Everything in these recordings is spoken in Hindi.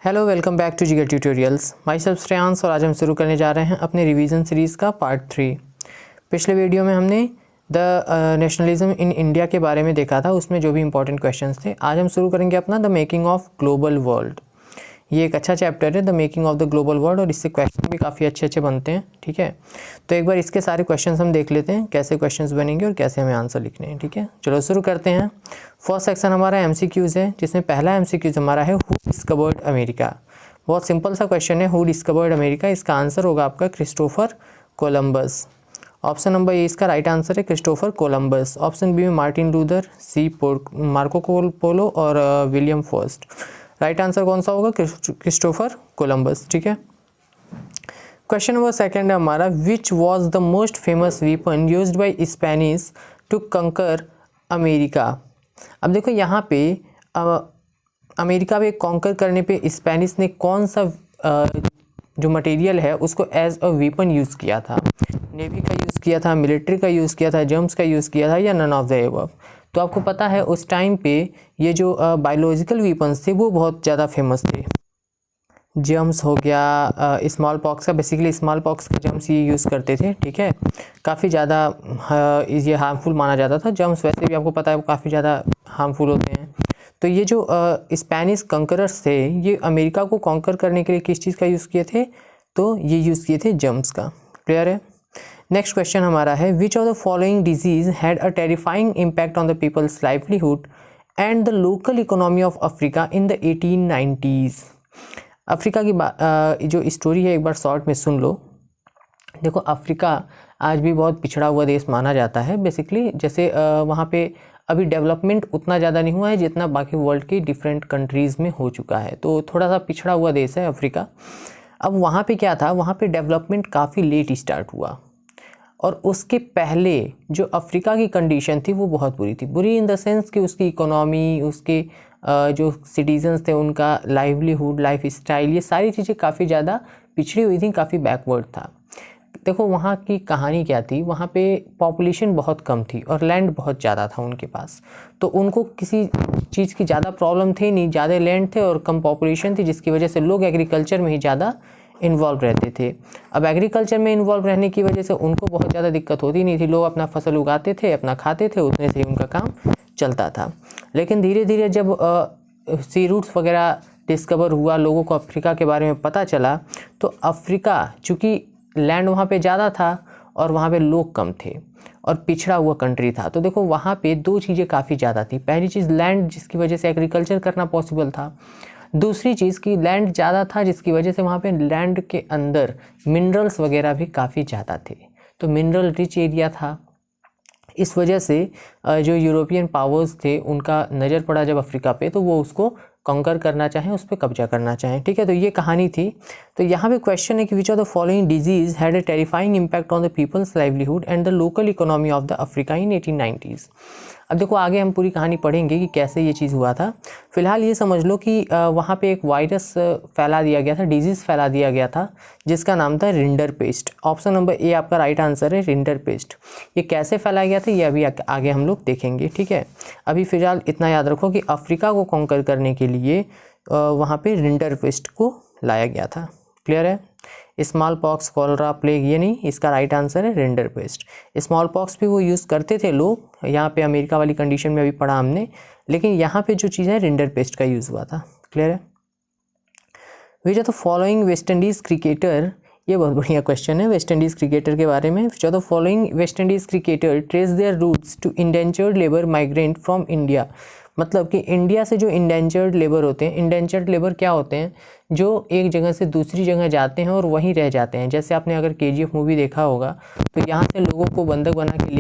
हेलो, वेलकम बैक टू जिगर ट्यूटोरियल्स। माई सेल्फ श्रेयांश और आज हम शुरू करने जा रहे हैं अपने रिवीजन सीरीज़ का पार्ट 3। पिछले वीडियो में हमने द नेशनलिज्म इन इंडिया के बारे में देखा था, उसमें जो भी इंपॉर्टेंट क्वेश्चंस थे। आज हम शुरू करेंगे अपना the making of global world. ये एक अच्छा चैप्टर है, the making of the global world, और इससे क्वेश्चन भी काफ़ी अच्छे अच्छे बनते हैं। ठीक है, तो एक बार इसके सारे क्वेश्चंस हम देख लेते हैं, कैसे क्वेश्चंस बनेंगे और कैसे हमें आंसर लिखने हैं। ठीक है, चलो शुरू करते हैं। फर्स्ट सेक्शन हमारा एमसीक्यूज़ है, जिसमें पहला एमसीक्यूज़ हमारा है हु डिस्कवर्ड अमेरिका। बहुत सिंपल सा क्वेश्चन है, हु डिस्कवर्ड अमेरिका। इसका आंसर होगा आपका Christopher Columbus. Option number A इसका राइट आंसर है, क्रिस्टोफर कोलंबस। ऑप्शन बी में Martin Luther, C Marco Polo और विलियम फर्स्ट। राइट आंसर कौन सा होगा? क्रिस्टोफर कोलंबस। ठीक है, क्वेश्चन नंबर सेकंड है हमारा, which was the most famous weapon used by Spanish to conquer America. अब देखो यहाँ पे अमेरिका पे कॉन्कर करने पे स्पेनिश ने कौन सा जो मटेरियल है उसको एज अ वेपन यूज़ किया था? नेवी का यूज़ किया था, मिलिट्री का यूज़ किया था, जर्म्स का यूज़ किया था, या नन ऑफ द एबव? तो आपको पता है उस टाइम पे ये जो बायोलॉजिकल वेपन्स थे वो बहुत ज़्यादा फेमस थे। जर्म्स हो गया, स्मॉल पॉक्स का, बेसिकली स्मॉल पॉक्स का जर्म्स ये यूज़ करते थे। ठीक है, काफ़ी ज़्यादा ये हार्मफुल माना जाता था। जर्म्स वैसे भी आपको पता है वो काफ़ी ज़्यादा हार्मफुल होते हैं। तो ये जो स्पेनिश कंकरर्स थे, ये अमेरिका को कॉन्कर करने के लिए किस चीज़ का यूज़ किए थे? तो ये यूज़ किए थे जर्म्स का। क्लियर है? नेक्स्ट क्वेश्चन हमारा है, which of the following disease had a terrifying impact on the people's livelihood and the local economy of Africa in the 1890s। Africa की जो स्टोरी है एक बार शॉर्ट में सुन लो। देखो, अफ्रीका आज भी बहुत पिछड़ा हुआ देश माना जाता है। बेसिकली जैसे वहाँ पे अभी डेवलपमेंट उतना ज़्यादा नहीं हुआ है जितना बाकी वर्ल्ड की डिफरेंट कंट्रीज़ में हो चुका है, तो थोड़ा सा पिछड़ा हुआ देश है अफ्रीका। अब वहाँ पे क्या था, वहाँ पे डेवलपमेंट काफ़ी लेट स्टार्ट हुआ, और उसके पहले जो अफ्रीका की कंडीशन थी वो बहुत बुरी थी। बुरी इन द सेंस कि उसकी इकोनॉमी, उसके जो सिटीजन्स थे, उनका लाइवलीहुड, लाइफ स्टाइल, ये सारी चीज़ें काफ़ी ज़्यादा पिछड़ी हुई थी, काफ़ी बैकवर्ड था। देखो वहाँ की कहानी क्या थी, वहाँ पे पॉपुलेशन बहुत कम थी और लैंड बहुत ज़्यादा था उनके पास, तो उनको किसी चीज़ की ज़्यादा प्रॉब्लम थी नहीं। ज़्यादा लैंड थे और कम पॉपुलेशन थी, जिसकी वजह से लोग एग्रीकल्चर में ही ज़्यादा इन्वॉल्व रहते थे। अब एग्रीकल्चर में इन्वॉल्व रहने की वजह से उनको बहुत ज़्यादा दिक्कत होती नहीं थी। लोग अपना फसल उगाते थे, अपना खाते थे, उतने से ही उनका काम चलता था। लेकिन धीरे धीरे जब सी रूट्स वगैरह डिस्कवर हुआ, लोगों को अफ्रीका के बारे में पता चला, तो अफ्रीका चूँकि लैंड वहाँ पे ज़्यादा था और वहाँ पे लोग कम थे और पिछड़ा हुआ कंट्री था, तो देखो वहाँ पे दो चीज़ें काफ़ी ज़्यादा थी। पहली चीज़ लैंड, जिसकी वजह से एग्रीकल्चर करना पॉसिबल था। दूसरी चीज़ की लैंड ज़्यादा था, जिसकी वजह से वहाँ पे लैंड के अंदर मिनरल्स वगैरह भी काफ़ी ज़्यादा थे, तो मिनरल रिच एरिया था। इस वजह से जो यूरोपियन पावर्स थे उनका नज़र पड़ा जब अफ्रीका पे, तो वो उसको कॉन्कर करना चाहें, उस पर कब्जा करना चाहें। ठीक है, तो ये कहानी थी। तो यहाँ पे क्वेश्चन है कि which of the following disease had a terrifying impact on the people's livelihood and the local economy of the Africa in 1890s। अब देखो आगे हम पूरी कहानी पढ़ेंगे कि कैसे ये चीज़ हुआ था। फिलहाल ये समझ लो कि वहाँ पे एक वायरस फैला दिया गया था, डिजीज़ फैला दिया गया था, जिसका नाम था रिंडर पेस्ट। ऑप्शन नंबर ए आपका राइट आंसर है, रिंडर पेस्ट। ये कैसे फैलाया गया था ये अभी आगे हम लोग देखेंगे। ठीक है, अभी फिलहाल इतना याद रखो कि अफ्रीका को कॉन्कर करने के लिए वहाँ पे रिंडर पेस्ट को लाया गया था। क्लियर है? स्मॉल पॉक्स, कॉलरा, प्लेग ये नहीं, इसका राइट आंसर है रिंडर पेस्ट। स्मॉल पॉक्स भी वो यूज़ करते थे लोग, यहाँ पे अमेरिका वाली कंडीशन में अभी पढ़ा हमने, लेकिन यहाँ पे जो चीज़ है रिंडर पेस्ट का यूज़ हुआ था। क्लियर है? Which are the following West Indies cricketer, ये बहुत बढ़िया क्वेश्चन है वेस्ट इंडीज़ क्रिकेटर के बारे में। Which are the following West Indies cricketer trace their roots to indentured labour migrant from India. मतलब कि इंडिया से जो इंडेंचर्ड लेबर होते हैं, इंडेंचर्ड लेबर क्या होते हैं? जो एक जगह से दूसरी जगह जाते हैं और वहीं रह जाते हैं। जैसे आपने अगर KGF मूवी देखा होगा, तो यहाँ से लोगों को बंधक बना के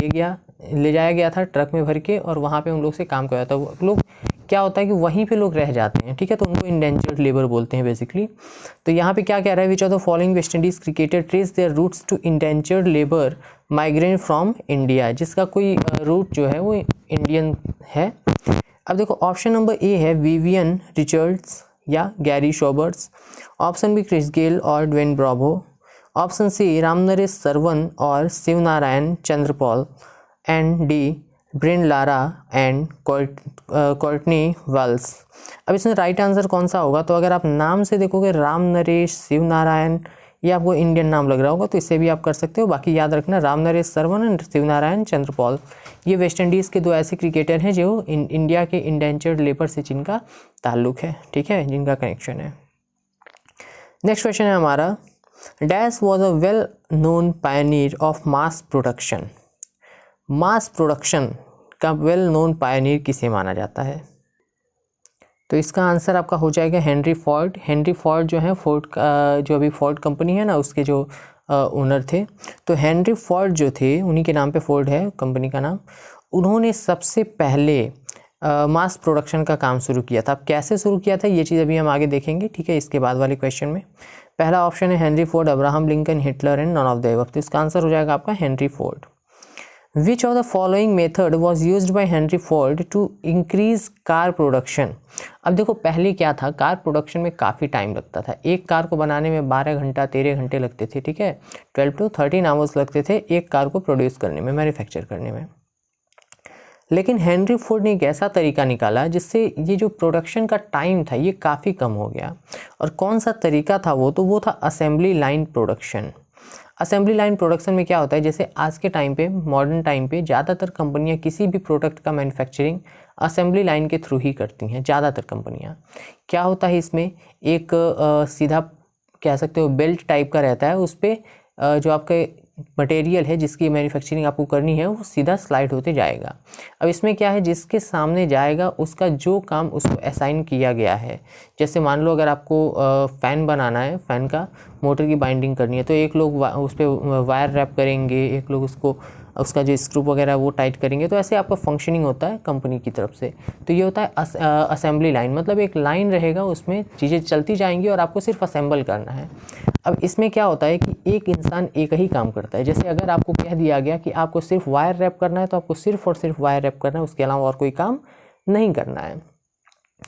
ले जाया गया था ट्रक में भर के, और वहाँ पे उन लोग से काम करवाया था। वो लोग क्या होता है कि वहीं पे लोग रह जाते हैं। ठीक है, तो उनको इंडेंचर्ड लेबर बोलते हैं बेसिकली। तो यहाँ पे क्या कह रहा है, which of the following West Indies cricketer trace their roots to indentured labour migrant from India, जिसका कोई रूट जो है वो इंडियन है। अब देखो ऑप्शन नंबर ए है विवियन रिचर्ड्स या Gary Sobers. Option B Chris Gayle और Dwayne Bravo. Option C Ramnaresh Sarwan और Shivnarine Chanderpaul. And D Brian Lara and Courtney Walsh. अब इसमें राइट आंसर कौन सा होगा? तो अगर आप नाम से देखोगे राम नरेश, शिव नारायण, ये आपको इंडियन नाम लग रहा होगा तो इससे भी आप कर सकते हो। बाकी याद रखना राम नरेश सरवन एंड शिव नारायण चंद्रपॉल, ये वेस्ट इंडीज़ के दो ऐसे क्रिकेटर हैं जो इंडिया के इंडेंचर्ड लेबर से जिनका ताल्लुक है, ठीक है, जिनका कनेक्शन है। नेक्स्ट क्वेश्चन है हमारा, dash was a well known Pioneer of mass production. Mass production का वेल नोन पायनियर किसे माना जाता है? तो इसका आंसर आपका हो जाएगा हेनरी फोर्ड। हेनरी फोर्ड जो है फोर्ड का, जो अभी फोर्ड कंपनी है ना, उसके जो ओनर थे, तो हेनरी फोर्ड जो थे, उन्हीं के नाम पे फोर्ड है कंपनी का नाम। उन्होंने सबसे पहले मास प्रोडक्शन का काम शुरू किया था। अब कैसे शुरू किया था ये चीज़ अभी हम आगे देखेंगे, ठीक है, इसके बाद वाले क्वेश्चन में। पहला ऑप्शन है Henry Ford, Abraham Lincoln, Hitler and none of the above. तो इसका आंसर हो जाएगा आपका Henry Ford. Which of the following method was used by Henry Ford to increase car production? अब देखो पहले क्या था, कार प्रोडक्शन में काफ़ी टाइम लगता था। एक कार को बनाने में 12 घंटा 13 घंटे लगते थे, ठीक है, 12 to 13 आवर्स लगते थे एक कार को प्रोड्यूस करने में, मैन्युफैक्चर करने में। लेकिन हेनरी फोर्ड ने एक ऐसा तरीका निकाला जिससे ये जो प्रोडक्शन का टाइम था ये काफ़ी कम हो गया। और कौन सा तरीका था वो? तो वो था assembly line production. Assembly line production में क्या होता है, जैसे आज के टाइम पे, मॉडर्न टाइम पे ज़्यादातर कंपनियां किसी भी प्रोडक्ट का मैन्युफैक्चरिंग असेंबली लाइन के थ्रू ही करती हैं, ज़्यादातर कंपनियां। क्या होता है इसमें, एक सीधा कह सकते हो बेल्ट टाइप का रहता है, उस पर जो आपके मटेरियल है जिसकी मैन्युफैक्चरिंग आपको करनी है वो सीधा स्लाइड होते जाएगा। अब इसमें क्या है, जिसके सामने जाएगा उसका जो काम उसको असाइन किया गया है, जैसे मान लो अगर आपको फ़ैन बनाना है, फ़ैन का मोटर की बाइंडिंग करनी है, तो एक लोग उस पर वायर रैप करेंगे, एक लोग उसका जो स्क्रू वगैरह वो टाइट करेंगे। तो ऐसे आपका फंक्शनिंग होता है कंपनी की तरफ से। तो ये होता है असेंबली लाइन, मतलब एक लाइन रहेगा, उसमें चीज़ें चलती जाएंगी और आपको सिर्फ असेंबल करना है। अब इसमें क्या होता है कि एक इंसान एक ही काम करता है। जैसे अगर आपको कह दिया गया कि आपको सिर्फ वायर रैप करना है तो आपको सिर्फ और सिर्फ वायर रैप करना है, उसके अलावा और कोई काम नहीं करना है।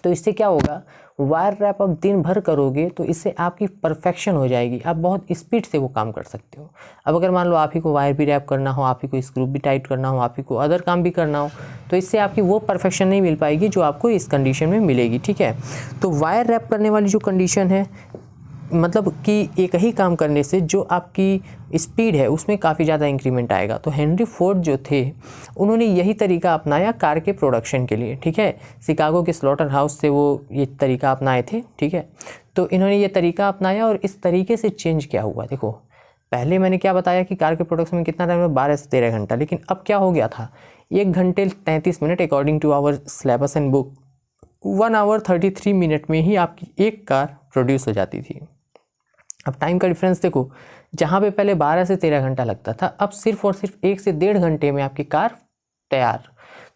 तो इससे क्या होगा, वायर रैप आप दिन भर करोगे तो इससे आपकी परफेक्शन हो जाएगी, आप बहुत स्पीड से वो काम कर सकते हो। अब अगर मान लो आप ही को वायर भी रैप करना हो, आप ही को स्क्रू भी टाइट करना हो, आप ही को अदर काम भी करना हो, तो इससे आपकी वो परफेक्शन नहीं मिल पाएगी जो आपको इस कंडीशन में मिलेगी, ठीक है। तो वायर रैप करने वाली जो कंडीशन है, मतलब कि एक ही काम करने से जो आपकी स्पीड है उसमें काफ़ी ज़्यादा इंक्रीमेंट आएगा। तो हेनरी फोर्ड जो थे उन्होंने यही तरीका अपनाया कार के प्रोडक्शन के लिए, ठीक है। शिकागो के स्लॉटर हाउस से वो ये तरीका अपनाए थे, ठीक है। तो इन्होंने ये तरीका अपनाया और इस तरीके से चेंज क्या हुआ, देखो पहले मैंने क्या बताया कि कार के प्रोडक्शन में कितना टाइम है, 12 से 13 घंटा, लेकिन अब क्या हो गया था, 1 घंटे 33 minute according to our syllabus and book, 1 hour 33 minute में ही आपकी एक कार प्रोड्यूस हो जाती थी। अब टाइम का डिफरेंस देखो, जहाँ पे पहले 12 से 13 घंटा लगता था, अब सिर्फ और सिर्फ 1 से 1.5 घंटे में आपकी कार तैयार।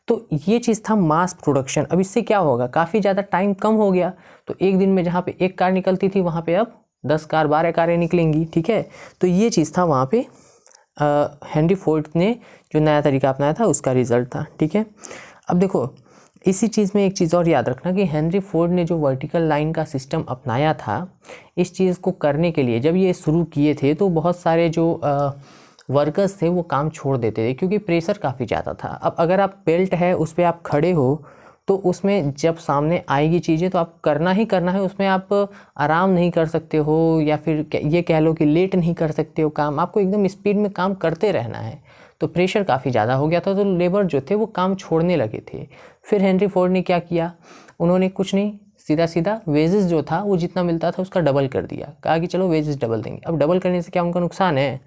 तो ये चीज़ था मास प्रोडक्शन। अब इससे क्या होगा, काफ़ी ज़्यादा टाइम कम हो गया। तो एक दिन में जहाँ पे एक कार निकलती थी वहाँ पे अब 10 कार 12 कारें निकलेंगी, ठीक है। तो ये चीज़ था वहाँ पे हेनरी फोर्ड ने जो नया तरीका अपनाया था उसका रिजल्ट था, ठीक है। अब देखो इसी चीज़ में एक चीज़ और याद रखना कि हेनरी फोर्ड ने जो वर्टिकल लाइन का सिस्टम अपनाया था, इस चीज़ को करने के लिए जब ये शुरू किए थे तो बहुत सारे जो वर्कर्स थे वो काम छोड़ देते थे क्योंकि प्रेशर काफ़ी ज़्यादा था। अब अगर आप बेल्ट है उस पर आप खड़े हो तो उसमें जब सामने आएगी चीज़ें तो आप करना ही करना है, उसमें आप आराम नहीं कर सकते हो या फिर ये कह लो कि लेट नहीं कर सकते हो काम, आपको एकदम स्पीड में काम करते रहना है। तो प्रेशर काफ़ी ज़्यादा हो गया था, तो लेबर जो थे वो काम छोड़ने लगे थे। फिर हेनरी फोर्ड ने क्या किया, उन्होंने कुछ नहीं, सीधा सीधा वेजेस जो था वो जितना मिलता था उसका डबल कर दिया, कहा कि चलो वेजेस डबल देंगे। अब डबल करने से क्या उनका नुकसान है,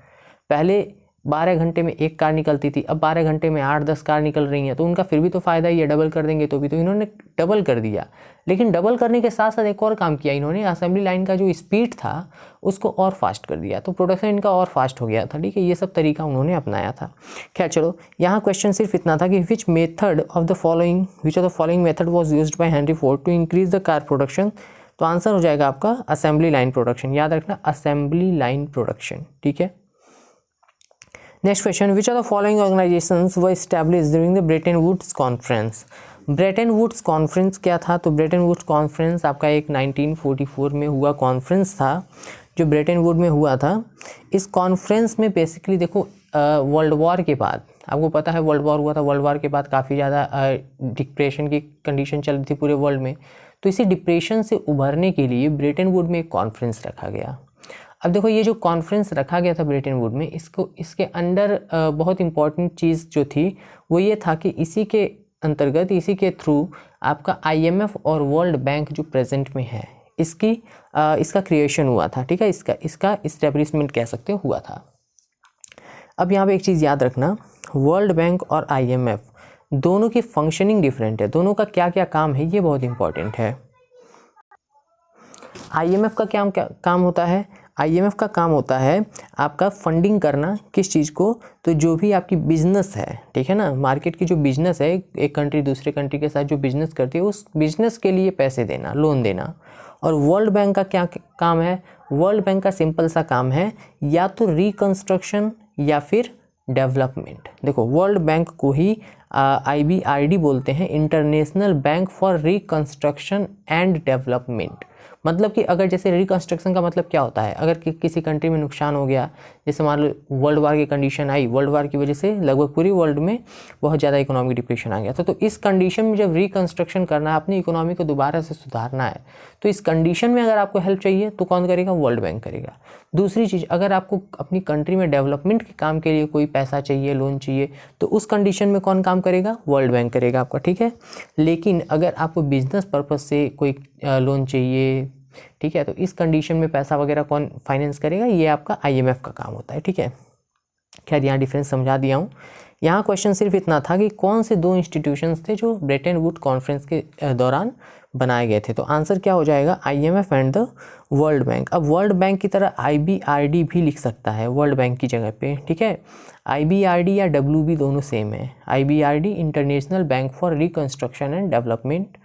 पहले 12 घंटे में एक कार निकलती थी, अब 12 घंटे में 8-10 कार निकल रही हैं, तो उनका फिर भी तो फ़ायदा ही है, डबल कर देंगे तो भी। तो इन्होंने डबल कर दिया, लेकिन डबल करने के साथ साथ एक और काम किया इन्होंने, असेंबली लाइन का जो स्पीड था उसको और फास्ट कर दिया, तो प्रोडक्शन इनका और फास्ट हो गया था, ठीक है। ये सब तरीका उन्होंने अपनाया था। खैर चलो, यहाँ क्वेश्चन सिर्फ इतना था कि which of the following method was used by Henry Ford to increase the car production. तो आंसर हो जाएगा आपका असेंबली लाइन प्रोडक्शन, याद रखना असेंबली लाइन प्रोडक्शन, ठीक है। Next question, which are the following organisations were established during the Bretton Woods conference. Bretton Woods conference क्या था, तो ब्रेटन वुड्स कॉन्फ्रेंस आपका एक 1944 में हुआ कॉन्फ्रेंस था जो ब्रेटन वुड में हुआ था। इस कॉन्फ्रेंस में बेसिकली देखो वर्ल्ड वॉर के बाद आपको पता है वर्ल्ड वॉर हुआ था, वर्ल्ड वॉर के बाद काफ़ी ज़्यादा डिप्रेशन की कंडीशन चल रही थी पूरे वर्ल्ड में। तो इसी डिप्रेशन से उभरने के लिए ब्रेटन वुड में एक कॉन्फ्रेंस रखा गया। अब देखो ये जो कॉन्फ्रेंस रखा गया था ब्रेटन वुड में, इसके अंडर बहुत इंपॉर्टेंट चीज़ जो थी वो ये था कि इसी के अंतर्गत, इसी के थ्रू आपका IMF और वर्ल्ड बैंक जो प्रेजेंट में है इसका क्रिएशन हुआ था, ठीक है, इसका इस्टेब्लिशमेंट कह सकते हुआ था। अब यहाँ पे एक चीज़ याद रखना, वर्ल्ड बैंक और IMF दोनों की फंक्शनिंग डिफरेंट है, दोनों का क्या क्या काम है ये बहुत इंपॉर्टेंट है। IMF का क्या काम होता है? IMF का काम होता है आपका फंडिंग करना, किस चीज़ को? तो जो भी आपकी बिजनेस है, ठीक है ना, मार्केट की जो बिजनेस है, एक कंट्री दूसरे कंट्री के साथ जो बिजनेस करती है उस बिजनेस के लिए पैसे देना, लोन देना। और वर्ल्ड बैंक का क्या काम है? वर्ल्ड बैंक का सिंपल सा काम है या तो रिकंस्ट्रक्शन या फिर डेवलपमेंट। देखो वर्ल्ड बैंक को ही IBRD बोलते हैं, international Bank for reconstruction and development. मतलब कि अगर जैसे रिकंस्ट्रक्शन का मतलब क्या होता है, अगर किसी कंट्री में नुकसान हो गया, जैसे मान लो वर्ल्ड वार की कंडीशन आई, वर्ल्ड वार की वजह से लगभग पूरी वर्ल्ड में बहुत ज़्यादा इकोनॉमिक डिप्रेशन आ गया था, तो इस कंडीशन में जब रिकंस्ट्रक्शन करना है, अपनी इकोनॉमी को दोबारा से सुधारना है, तो इस कंडीशन में अगर आपको हेल्प चाहिए तो कौन करेगा? वर्ल्ड बैंक करेगा। दूसरी चीज़, अगर आपको अपनी कंट्री में डेवलपमेंट के काम के लिए कोई पैसा चाहिए, लोन चाहिए, तो उस कंडीशन में कौन काम करेगा? वर्ल्ड बैंक करेगा आपका, ठीक है। लेकिन अगर आपको बिजनेस पर्पज से कोई लोन चाहिए, ठीक है, तो इस कंडीशन में पैसा वगैरह कौन फाइनेंस करेगा? ये आपका IMF का काम होता है, ठीक है। खैर यहाँ डिफरेंस समझा दिया हूँ। यहाँ क्वेश्चन सिर्फ इतना था कि कौन से दो इंस्टीट्यूशंस थे जो ब्रेटन वुड कॉन्फ्रेंस के दौरान बनाए गए थे। तो आंसर क्या हो जाएगा? IMF and the world bank. अब वर्ल्ड बैंक की तरह IBRD भी लिख सकता है वर्ल्ड बैंक की जगह पे, ठीक है। IBRD या WB दोनों सेम है। IBRD International Bank for reconstruction and development,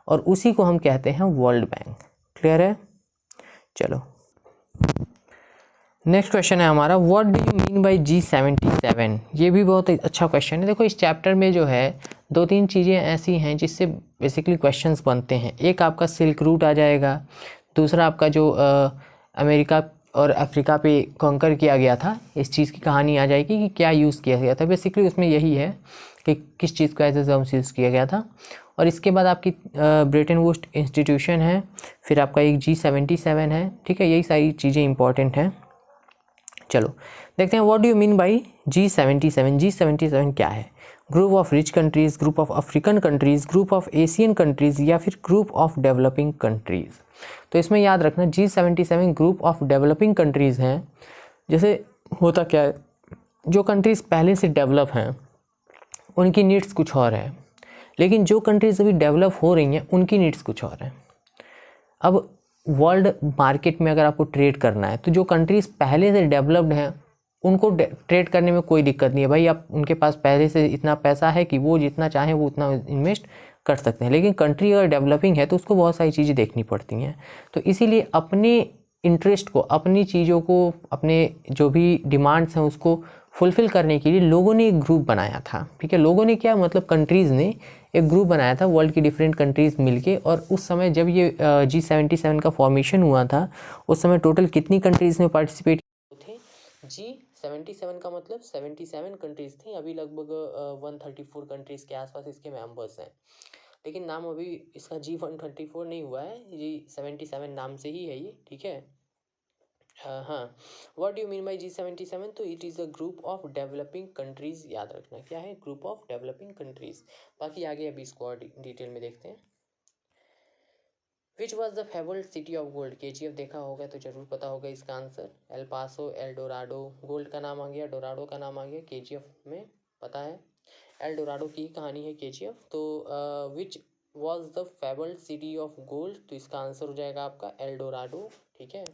और उसी को हम कहते हैं वर्ल्ड बैंक। क्लियर है? चलो नेक्स्ट क्वेश्चन है हमारा, what do you mean by G77। ये भी बहुत अच्छा क्वेश्चन है। देखो इस चैप्टर में जो है दो तीन चीज़ें ऐसी हैं जिससे बेसिकली क्वेश्चंस बनते हैं। एक आपका सिल्क रूट आ जाएगा, दूसरा आपका जो अमेरिका और अफ्रीका पे कॉन्कर किया गया था, इस चीज़ की कहानी आ जाएगी कि क्या यूज़ किया गया था। बेसिकली उसमें यही है कि किस चीज़ को एज ए जर्म्स यूज़ किया गया था। और इसके बाद आपकी ब्रेटन वुड्स इंस्टीट्यूशन है, फिर आपका एक G77 है, ठीक है। यही सारी चीज़ें इंपॉर्टेंट हैं। चलो देखते हैं what do you mean by G77। G77 क्या है? Group of rich countries, group of African countries, group of Asian countries या फिर ग्रुप ऑफ डेवलपिंग कंट्रीज़। तो इसमें याद रखना G77 group of developing countries हैं। जैसे होता क्या है, जो कंट्रीज़ पहले से डेवलप हैं उनकी नीड्स कुछ और है, लेकिन जो कंट्रीज़ अभी डेवलप हो रही हैं उनकी नीड्स कुछ और है। अब वर्ल्ड मार्केट में अगर आपको ट्रेड करना है तो जो कंट्रीज़ पहले से डेवलप्ड हैं उनको ट्रेड करने में कोई दिक्कत नहीं है भाई, आप उनके पास पहले से इतना पैसा है कि वो जितना चाहें वो उतना इन्वेस्ट कर सकते हैं। लेकिन कंट्री अगर डेवलपिंग है तो उसको बहुत सारी चीज़ें देखनी पड़ती हैं। तो इसीलिए अपने इंटरेस्ट को, अपनी चीज़ों को, अपने जो भी डिमांड्स हैं उसको फुलफ़िल करने के लिए लोगों ने एक ग्रुप बनाया था, ठीक है। लोगों ने क्या मतलब कंट्रीज़ ने एक ग्रुप बनाया था वर्ल्ड की डिफरेंट कंट्रीज़ मिलके। और उस समय जब ये G77 का फॉर्मेशन हुआ था उस समय टोटल कितनी कंट्रीज़ में पार्टिसिपेट थे? G77 का मतलब 77 कंट्रीज़ थी। अभी लगभग 134 कंट्रीज़ के आसपास इसके मेंबर्स हैं, लेकिन नाम अभी इसका G124 नहीं हुआ है, G77 नाम से ही है ये, ठीक है। हाँ, what do you mean by G77? तो it is a group of developing countries. याद रखना क्या है? Group of developing countries. बाकी आगे अभी इसको और डिटेल में देखते हैं। Which was the fabled city of gold? KGF देखा होगा तो जरूर पता होगा इसका answer. El Paso, El Dorado, gold का नाम आ गया, डोराडो का नाम आ गया, KGF में पता है एल डोराडो की कहानी है KGF। तो which was the fabled city of gold? तो इसका आंसर हो जाएगा आपका एल डोराडो, ठीक है।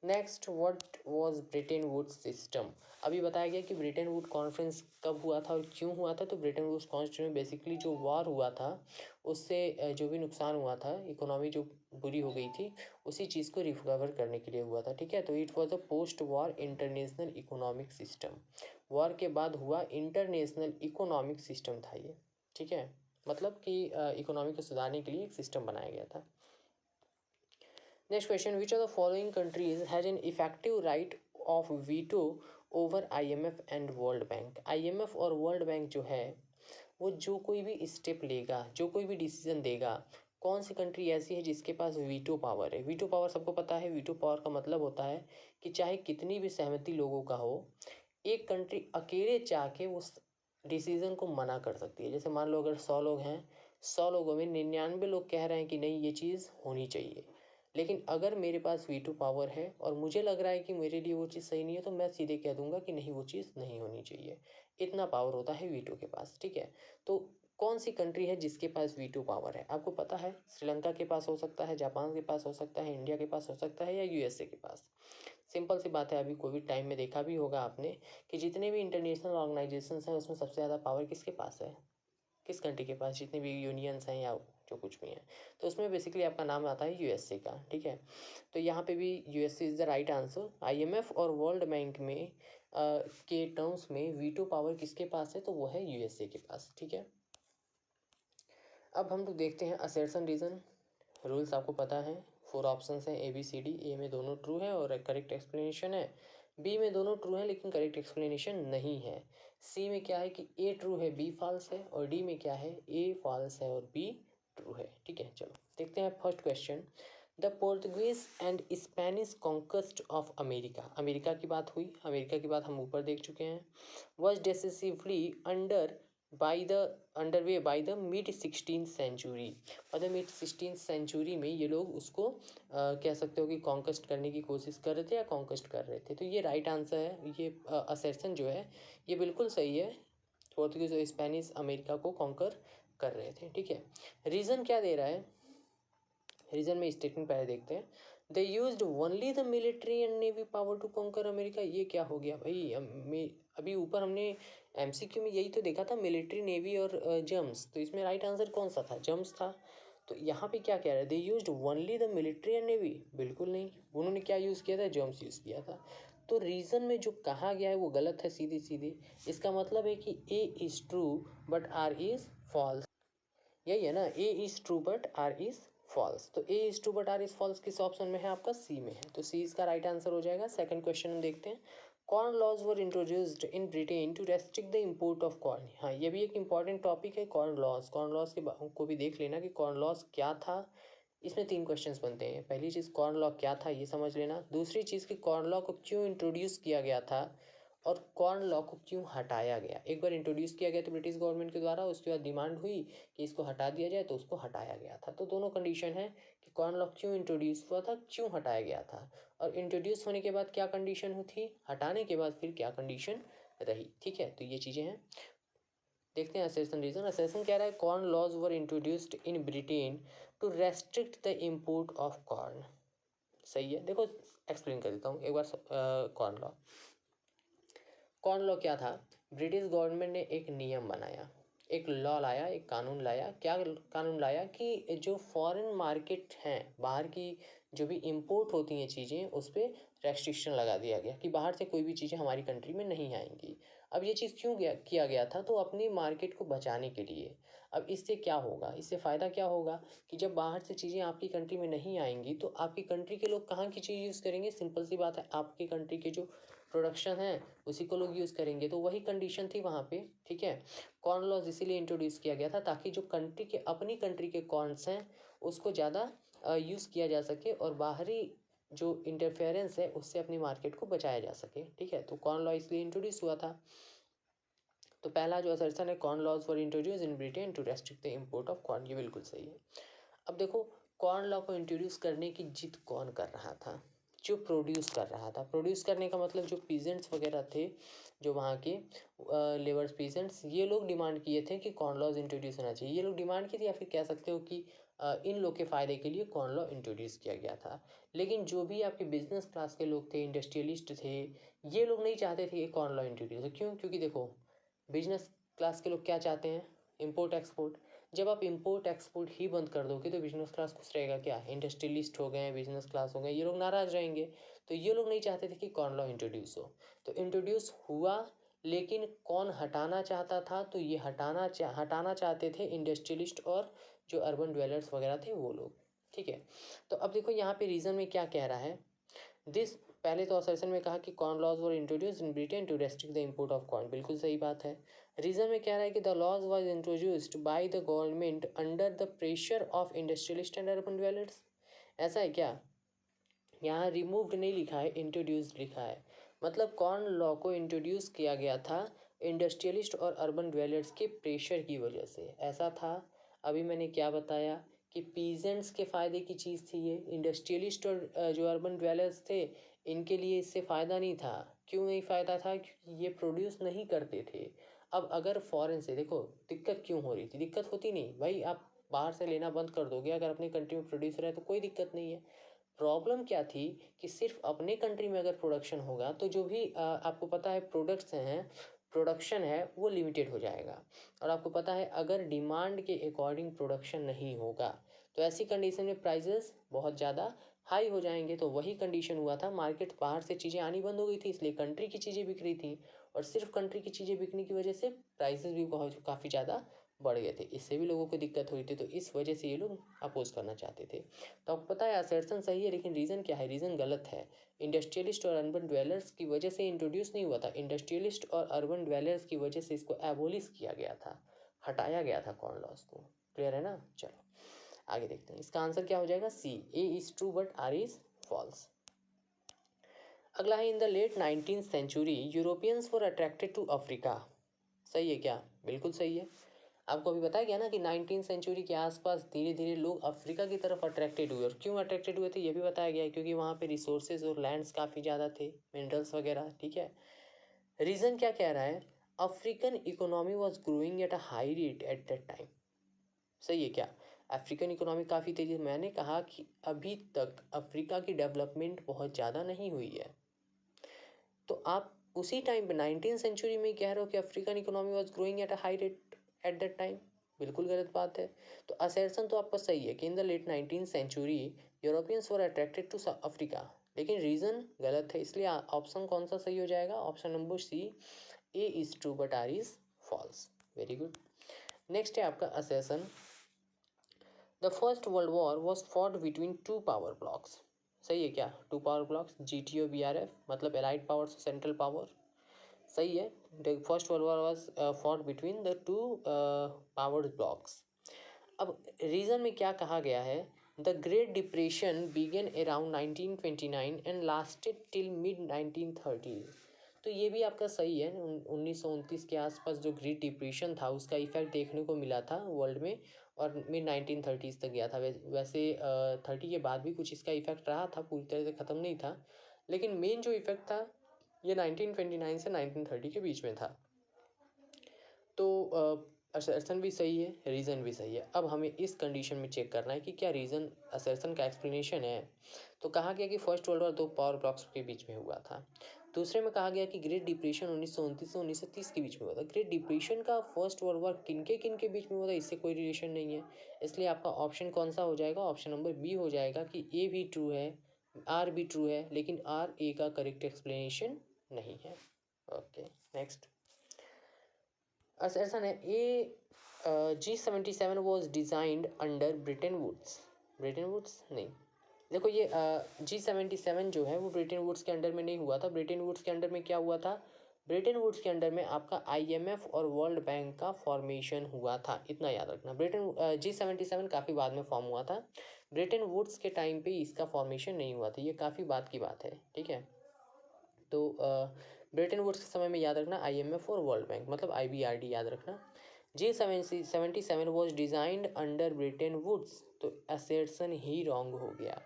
Next, what was Bretton Woods system? अभी बताया गया कि ब्रेटन वुड कॉन्फ्रेंस कब हुआ था और क्यों हुआ था। तो ब्रेटन वुड्स कॉन्फ्रेंस में बेसिकली जो वॉर हुआ था उससे जो भी नुकसान हुआ था, इकोनॉमी जो बुरी हो गई थी, उसी चीज़ को रिकवर करने के लिए हुआ था, ठीक है। तो it was a post war international economic system. War के बाद हुआ इंटरनेशनल इकोनॉमिक सिस्टम था ये, ठीक है। मतलब कि इकोनॉमी को सुधारने के लिए एक सिस्टम बनाया गया था। Next question, which of the following countries has an effective right of veto over IMF and world bank. IMF और वर्ल्ड बैंक जो है वो जो कोई भी स्टेप लेगा, जो कोई भी डिसीजन देगा, कौन सी कंट्री ऐसी है जिसके पास वीटो पावर है। वीटो पावर सबको पता है, वीटो पावर का मतलब होता है कि चाहे कितनी भी सहमति लोगों का हो, एक कंट्री अकेले चाह के उस डिसीज़न को मना कर सकती है। जैसे मान लो अगर 100 लोग हैं, 100 लोगों में 99 लोग कह रहे हैं कि नहीं ये चीज़ होनी चाहिए, लेकिन अगर मेरे पास वीटो पावर है और मुझे लग रहा है कि मेरे लिए वो चीज़ सही नहीं है, तो मैं सीधे कह दूंगा कि नहीं वो चीज़ नहीं होनी चाहिए। इतना पावर होता है वीटो के पास, ठीक है। तो कौन सी कंट्री है जिसके पास वीटो पावर है? आपको पता है, श्रीलंका के पास हो सकता है, जापान के पास हो सकता है, इंडिया के पास हो सकता है, या USA के पास। सिंपल सी बात है, अभी कोविड टाइम में देखा भी होगा आपने कि जितने भी इंटरनेशनल ऑर्गेनाइजेशंस हैं उसमें सबसे ज़्यादा पावर किसके पास है, किस कंट्री के पास, जितने भी यूनियंस हैं या जो कुछ भी हैं। तो उसमें बेसिकली आपका नाम आता है USA का, ठीक है। तो यहाँ पे भी USA is the right answer. IMF और वर्ल्ड बैंक में के टर्म्स में वीटो पावर किसके पास है, तो वो है USA के पास, ठीक है। अब हम लोग देखते हैं असर्शन रीज़न। रूल्स आपको पता है, 4 ऑप्शंस हैं ABCD। ए में दोनों ट्रू है और करेक्ट एक्सप्लेनेशन है, बी में दोनों ट्रू है लेकिन करेक्ट एक्सप्लेनेशन नहीं है, सी में क्या है कि ए ट्रू है बी फॉल्स है, और डी में क्या है ए फॉल्स है और बी ट्रू है, ठीक है। चलो देखते हैं first question. The Portuguese and Spanish conquest of America. America की बात हुई, अमेरिका की बात हम ऊपर देख चुके हैं। Was decisively underway by the mid 16th century. मतलब मिड 16th सेंचुरी में ये लोग उसको कह सकते हो कि कॉन्क्वेस्ट करने की कोशिश कर रहे थे या कॉन्क्वेस्ट कर रहे थे। तो ये राइट आंसर है, ये असर्शन जो है ये बिल्कुल सही है। पोर्तुगीज और स्पेनिश अमेरिका को कॉन्कर कर रहे थे, ठीक है। रीज़न क्या दे रहा है, रीजन में स्टेटमेंट पहले देखते हैं। They used only the military and navy power to conquer America. ये क्या हो गया भाई, अभी ऊपर हमने MCQ में यही तो देखा था, मिलिट्री नेवी और जम्स। तो इसमें राइट आंसर कौन सा था, जम्स था। तो यहाँ पे क्या कह रहा है, दे used only the military and navy, बिल्कुल नहीं, उन्होंने क्या यूज़ किया था, जम्स यूज़ किया था। तो रीज़न में जो कहा गया है वो गलत है सीधे सीधे। इसका मतलब है कि A is true but R is false, यही है ना, A is true but R is false. तो A is true but R is false किस ऑप्शन में है, आपका C में है। तो C इसका राइट आंसर हो जाएगा। सेकंड क्वेश्चन हम देखते हैं। Corn laws were introduced in Britain to restrict the import of corn. हाँ, ये भी एक इंपॉर्टेंट टॉपिक है, कॉर्न लॉज। कॉर्न लॉज के को भी देख लेना कि कॉर्न लॉज क्या था। इसमें 3 क्वेश्चंस बनते हैं। पहली चीज़ कॉर्न लॉ क्या था ये समझ लेना, दूसरी चीज़ कि कॉर्न लॉ को क्यों इंट्रोड्यूस किया गया था, और कॉर्न लॉ को क्यों हटाया गया। एक बार इंट्रोड्यूस किया गया था ब्रिटिश गवर्नमेंट के द्वारा, उसके बाद डिमांड हुई कि इसको हटा दिया जाए, तो उसको हटाया गया था। तो दोनों कंडीशन है कि कॉर्न लॉ क्यों इंट्रोड्यूस हुआ था, क्यों हटाया गया था, और इंट्रोड्यूस होने के बाद क्या कंडीशन हुई थी, हटाने के बाद फिर क्या कंडीशन रही, ठीक है। तो ये चीज़ें हैं, देखते हैं असर्शन रीजन। असर्शन कह रहा है corn laws were introduced in Britain to restrict the import of corn. सही है, देखो एक्सप्लेन कर देता हूँ एक बार। कॉर्न लॉ क्या था, ब्रिटिश गवर्नमेंट ने एक नियम बनाया, एक लॉ लाया, एक कानून लाया। क्या कानून लाया कि जो फॉरेन मार्केट हैं, बाहर की जो भी इंपोर्ट होती हैं चीज़ें, उस पर रेस्ट्रिक्शन लगा दिया गया कि बाहर से कोई भी चीज़ें हमारी कंट्री में नहीं आएंगी। अब ये चीज़ क्यों किया गया था, तो अपनी मार्केट को बचाने के लिए। अब इससे क्या होगा, इससे फ़ायदा क्या होगा कि जब बाहर से चीज़ें आपकी कंट्री में नहीं आएंगी तो आपकी कंट्री के लोग कहाँ की चीज़ यूज़ करेंगे, सिंपल सी बात है, आपकी कंट्री के जो प्रोडक्शन है उसी को लोग यूज़ करेंगे। तो वही कंडीशन थी वहाँ पे, ठीक है। कॉर्न लॉज इसीलिए इंट्रोड्यूस किया गया था ताकि जो कंट्री के, अपनी कंट्री के कॉर्न्स हैं उसको ज़्यादा यूज़ किया जा सके और बाहरी जो इंटरफेरेंस है उससे अपनी मार्केट को बचाया जा सके, ठीक है। तो कॉर्न लॉ इसलिए इंट्रोड्यूस हुआ था। तो पहला जो असर्शन है, corn laws for introduce in Britain to restrict the import of corn, ये बिल्कुल सही है। अब देखो, कॉर्न लॉ को इंट्रोड्यूस करने की जिद कौन कर रहा था, जो प्रोड्यूस कर रहा था। प्रोड्यूस करने का मतलब जो पीजेंट्स वगैरह थे, जो वहाँ के लेबर्स पीजेंट्स, ये लोग डिमांड किए थे कि कॉर्न लॉज इंट्रोड्यूस होना चाहिए। ये लोग डिमांड की थी, या फिर कह सकते हो कि इन लोग के फ़ायदे के लिए कॉर्न लॉ इंट्रोड्यूस किया गया था। लेकिन जो भी आपके बिजनेस क्लास के लोग थे, इंडस्ट्रियलिस्ट थे, ये लोग नहीं चाहते थे कि कॉर्न लॉ इंट्रोड्यूस हो। क्यों? क्योंकि देखो, बिजनेस क्लास के लोग क्या चाहते हैं, इम्पोर्ट एक्सपोर्ट। जब आप इम्पोर्ट एक्सपोर्ट ही बंद कर दोगे तो बिजनेस क्लास खुश रहेगा क्या, इंडस्ट्रियलिस्ट हो गए, बिजनेस क्लास हो गए, ये लोग नाराज़ रहेंगे। तो ये लोग नहीं चाहते थे कि कॉर्न लॉ इंट्रोड्यूस हो। तो इंट्रोड्यूस हुआ, लेकिन कौन हटाना चाहता था, तो ये हटाना चाहते थे इंडस्ट्रियलिस्ट और जो अर्बन ड्वेलर्स वगैरह थे वो लोग, ठीक है। तो अब देखो यहाँ पे रीज़न में क्या कह रहा है, दिस पहले तो असर्शन में कहा कि corn laws were introduce in Britain to restrict the import of corn, बिल्कुल सही बात है। रीज़न में कह रहा है कि the laws was introduced by the government under the pressure of industrialist and urban dwellers. ऐसा है क्या? यहाँ रिमूव्ड नहीं लिखा है, इंट्रोड्यूस्ड लिखा है। मतलब कॉर्न लॉ को इंट्रोड्यूस किया गया था इंडस्ट्रियलिस्ट और अर्बन ड्वेलर्स के प्रेशर की वजह से, ऐसा था। अभी मैंने क्या बताया कि पीजेंट्स के फ़ायदे की चीज़ थी ये, इंडस्ट्रियलिस्ट और जो अर्बन ड्वेलर्स थे इनके लिए इससे फ़ायदा नहीं था। क्यों नहीं फ़ायदा था? क्योंकि ये प्रोड्यूस नहीं करते थे। अब अगर फॉरेन से, देखो दिक्कत क्यों हो रही थी, दिक्कत होती नहीं भाई, आप बाहर से लेना बंद कर दोगे, अगर अपनी कंट्री में प्रोड्यूसर है तो कोई दिक्कत नहीं है। प्रॉब्लम क्या थी कि सिर्फ अपने कंट्री में अगर प्रोडक्शन होगा तो जो भी आपको पता है प्रोडक्शन है वो लिमिटेड हो जाएगा। और आपको पता है अगर डिमांड के अकॉर्डिंग प्रोडक्शन नहीं होगा तो ऐसी कंडीशन में प्राइजेस बहुत ज़्यादा हाई हो जाएंगे। तो वही कंडीशन हुआ था, मार्केट बाहर से चीज़ें आनी बंद हो गई थी, इसलिए कंट्री की चीज़ें बिक रही थी और सिर्फ कंट्री की चीज़ें बिकने की वजह से प्राइसेस भी बहुत काफ़ी ज़्यादा बढ़ गए थे, इससे भी लोगों को दिक्कत हुई थी। तो इस वजह से ये लोग अपोज करना चाहते थे। तो आपको पता है असर्शन सही है, लेकिन रीज़न क्या है? रीज़न गलत है। इंडस्ट्रियलिस्ट और अर्बन ड्वेलर्स की वजह से इंट्रोड्यूस नहीं हुआ था, इंडस्ट्रियलिस्ट और अर्बन ड्वेलर्स की वजह से इसको एबोलिश किया गया था, हटाया गया था कॉर्न लॉज को। क्लियर है ना? चलो आगे देखते हैं, इसका आंसर क्या हो जाएगा? C, A is true but R is false. अगला है, in the late 19th century Europeans were attracted to Africa. सही है क्या? बिल्कुल सही है। आपको अभी बताया गया ना कि 19th सेंचुरी के आसपास धीरे धीरे लोग अफ्रीका की तरफ अट्रैक्टेड हुए। और क्यों अट्रैक्टेड हुए थे ये भी बताया गया है, क्योंकि वहाँ पे रिसोर्सेज और लैंड्स काफ़ी ज़्यादा थे, मिनरल्स वगैरह। ठीक है, रीज़न क्या कह रहा है? African economy was growing at a high rate at that time. सही है क्या? अफ्रीकन इकोनॉमी काफ़ी तेज़ी, मैंने कहा कि अभी तक अफ्रीका की डेवलपमेंट बहुत ज़्यादा नहीं हुई है। तो आप उसी टाइम पे 19th सेंचुरी में कह रहे हो कि African economy was growing at a high rate at that time, बिल्कुल गलत बात है। तो असर्शन तो आपका सही है कि in the late 19th century Europeans were attracted to Africa, लेकिन रीज़न गलत है, इसलिए ऑप्शन कौन सा सही हो जाएगा? Option number C, A is true but R is false. Very good. Next है आपका assertion, the first world war was fought between two power blocs. सही है क्या? Two power blocs, GTO BRF, मतलब एलाइड पावर्स सेंट्रल पावर। सही है। The first world war was fought between the two power blocs. अब रीज़न में क्या कहा गया है? The great depression began around 1929 and lasted till mid 1930। तो ये भी आपका सही है। 1929 के आसपास जो ग्रेट डिप्रेशन था उसका इफेक्ट देखने को मिला था वर्ल्ड में, और मिड 1930s तक गया था। वैसे 30 के बाद भी कुछ इसका इफेक्ट रहा था, पूरी तरह से ख़त्म नहीं था, लेकिन मेन जो इफेक्ट था ये 1929 से 1930 के बीच में था। तो असर्शन भी सही है, रीज़न भी सही है। अब हमें इस कंडीशन में चेक करना है कि क्या रीज़न असर्शन का एक्सप्लेनेशन है। तो कहा गया कि फर्स्ट वर्ल्ड वॉर दो पावर ब्लॉक्स के बीच में हुआ था। दूसरे में कहा गया कि ग्रेट डिप्रेशन 1929 से 1930 के बीच में हुआ था। ग्रेट डिप्रेशन का फर्स्ट वर्ल्ड वॉर किन के बीच में हुआ था, इससे कोई रिलेशन नहीं है, इसलिए आपका ऑप्शन कौन सा हो जाएगा? ऑप्शन नंबर बी हो जाएगा कि ए भी ट्रू है, आर भी ट्रू है, लेकिन आर ए का करेक्ट एक्सप्लेनेशन नहीं है। ओके नेक्स्ट असर्शन है, G77 was designed under Bretton Woods. Bretton Woods नहीं, देखो ये G77 जो है वो ब्रिटेन वुड्स के अंडर में नहीं हुआ था। ब्रिटेन वुड्स के अंडर में क्या हुआ था? ब्रिटेन वुड्स के अंडर में आपका IMF और वर्ल्ड बैंक का फॉर्मेशन हुआ था, इतना याद रखना। G77 काफ़ी बाद में फॉर्म हुआ था, ब्रिटेन वुड्स के टाइम पे इसका फॉर्मेशन नहीं हुआ था, ये काफ़ी बाद की बात है। ठीक है, तो ब्रिटेन वुड्स के समय में याद रखना IMF और वर्ल्ड बैंक, मतलब IBRD याद रखना। G77 was designed under Bretton Woods, तो असर्शन ही रॉन्ग हो गया।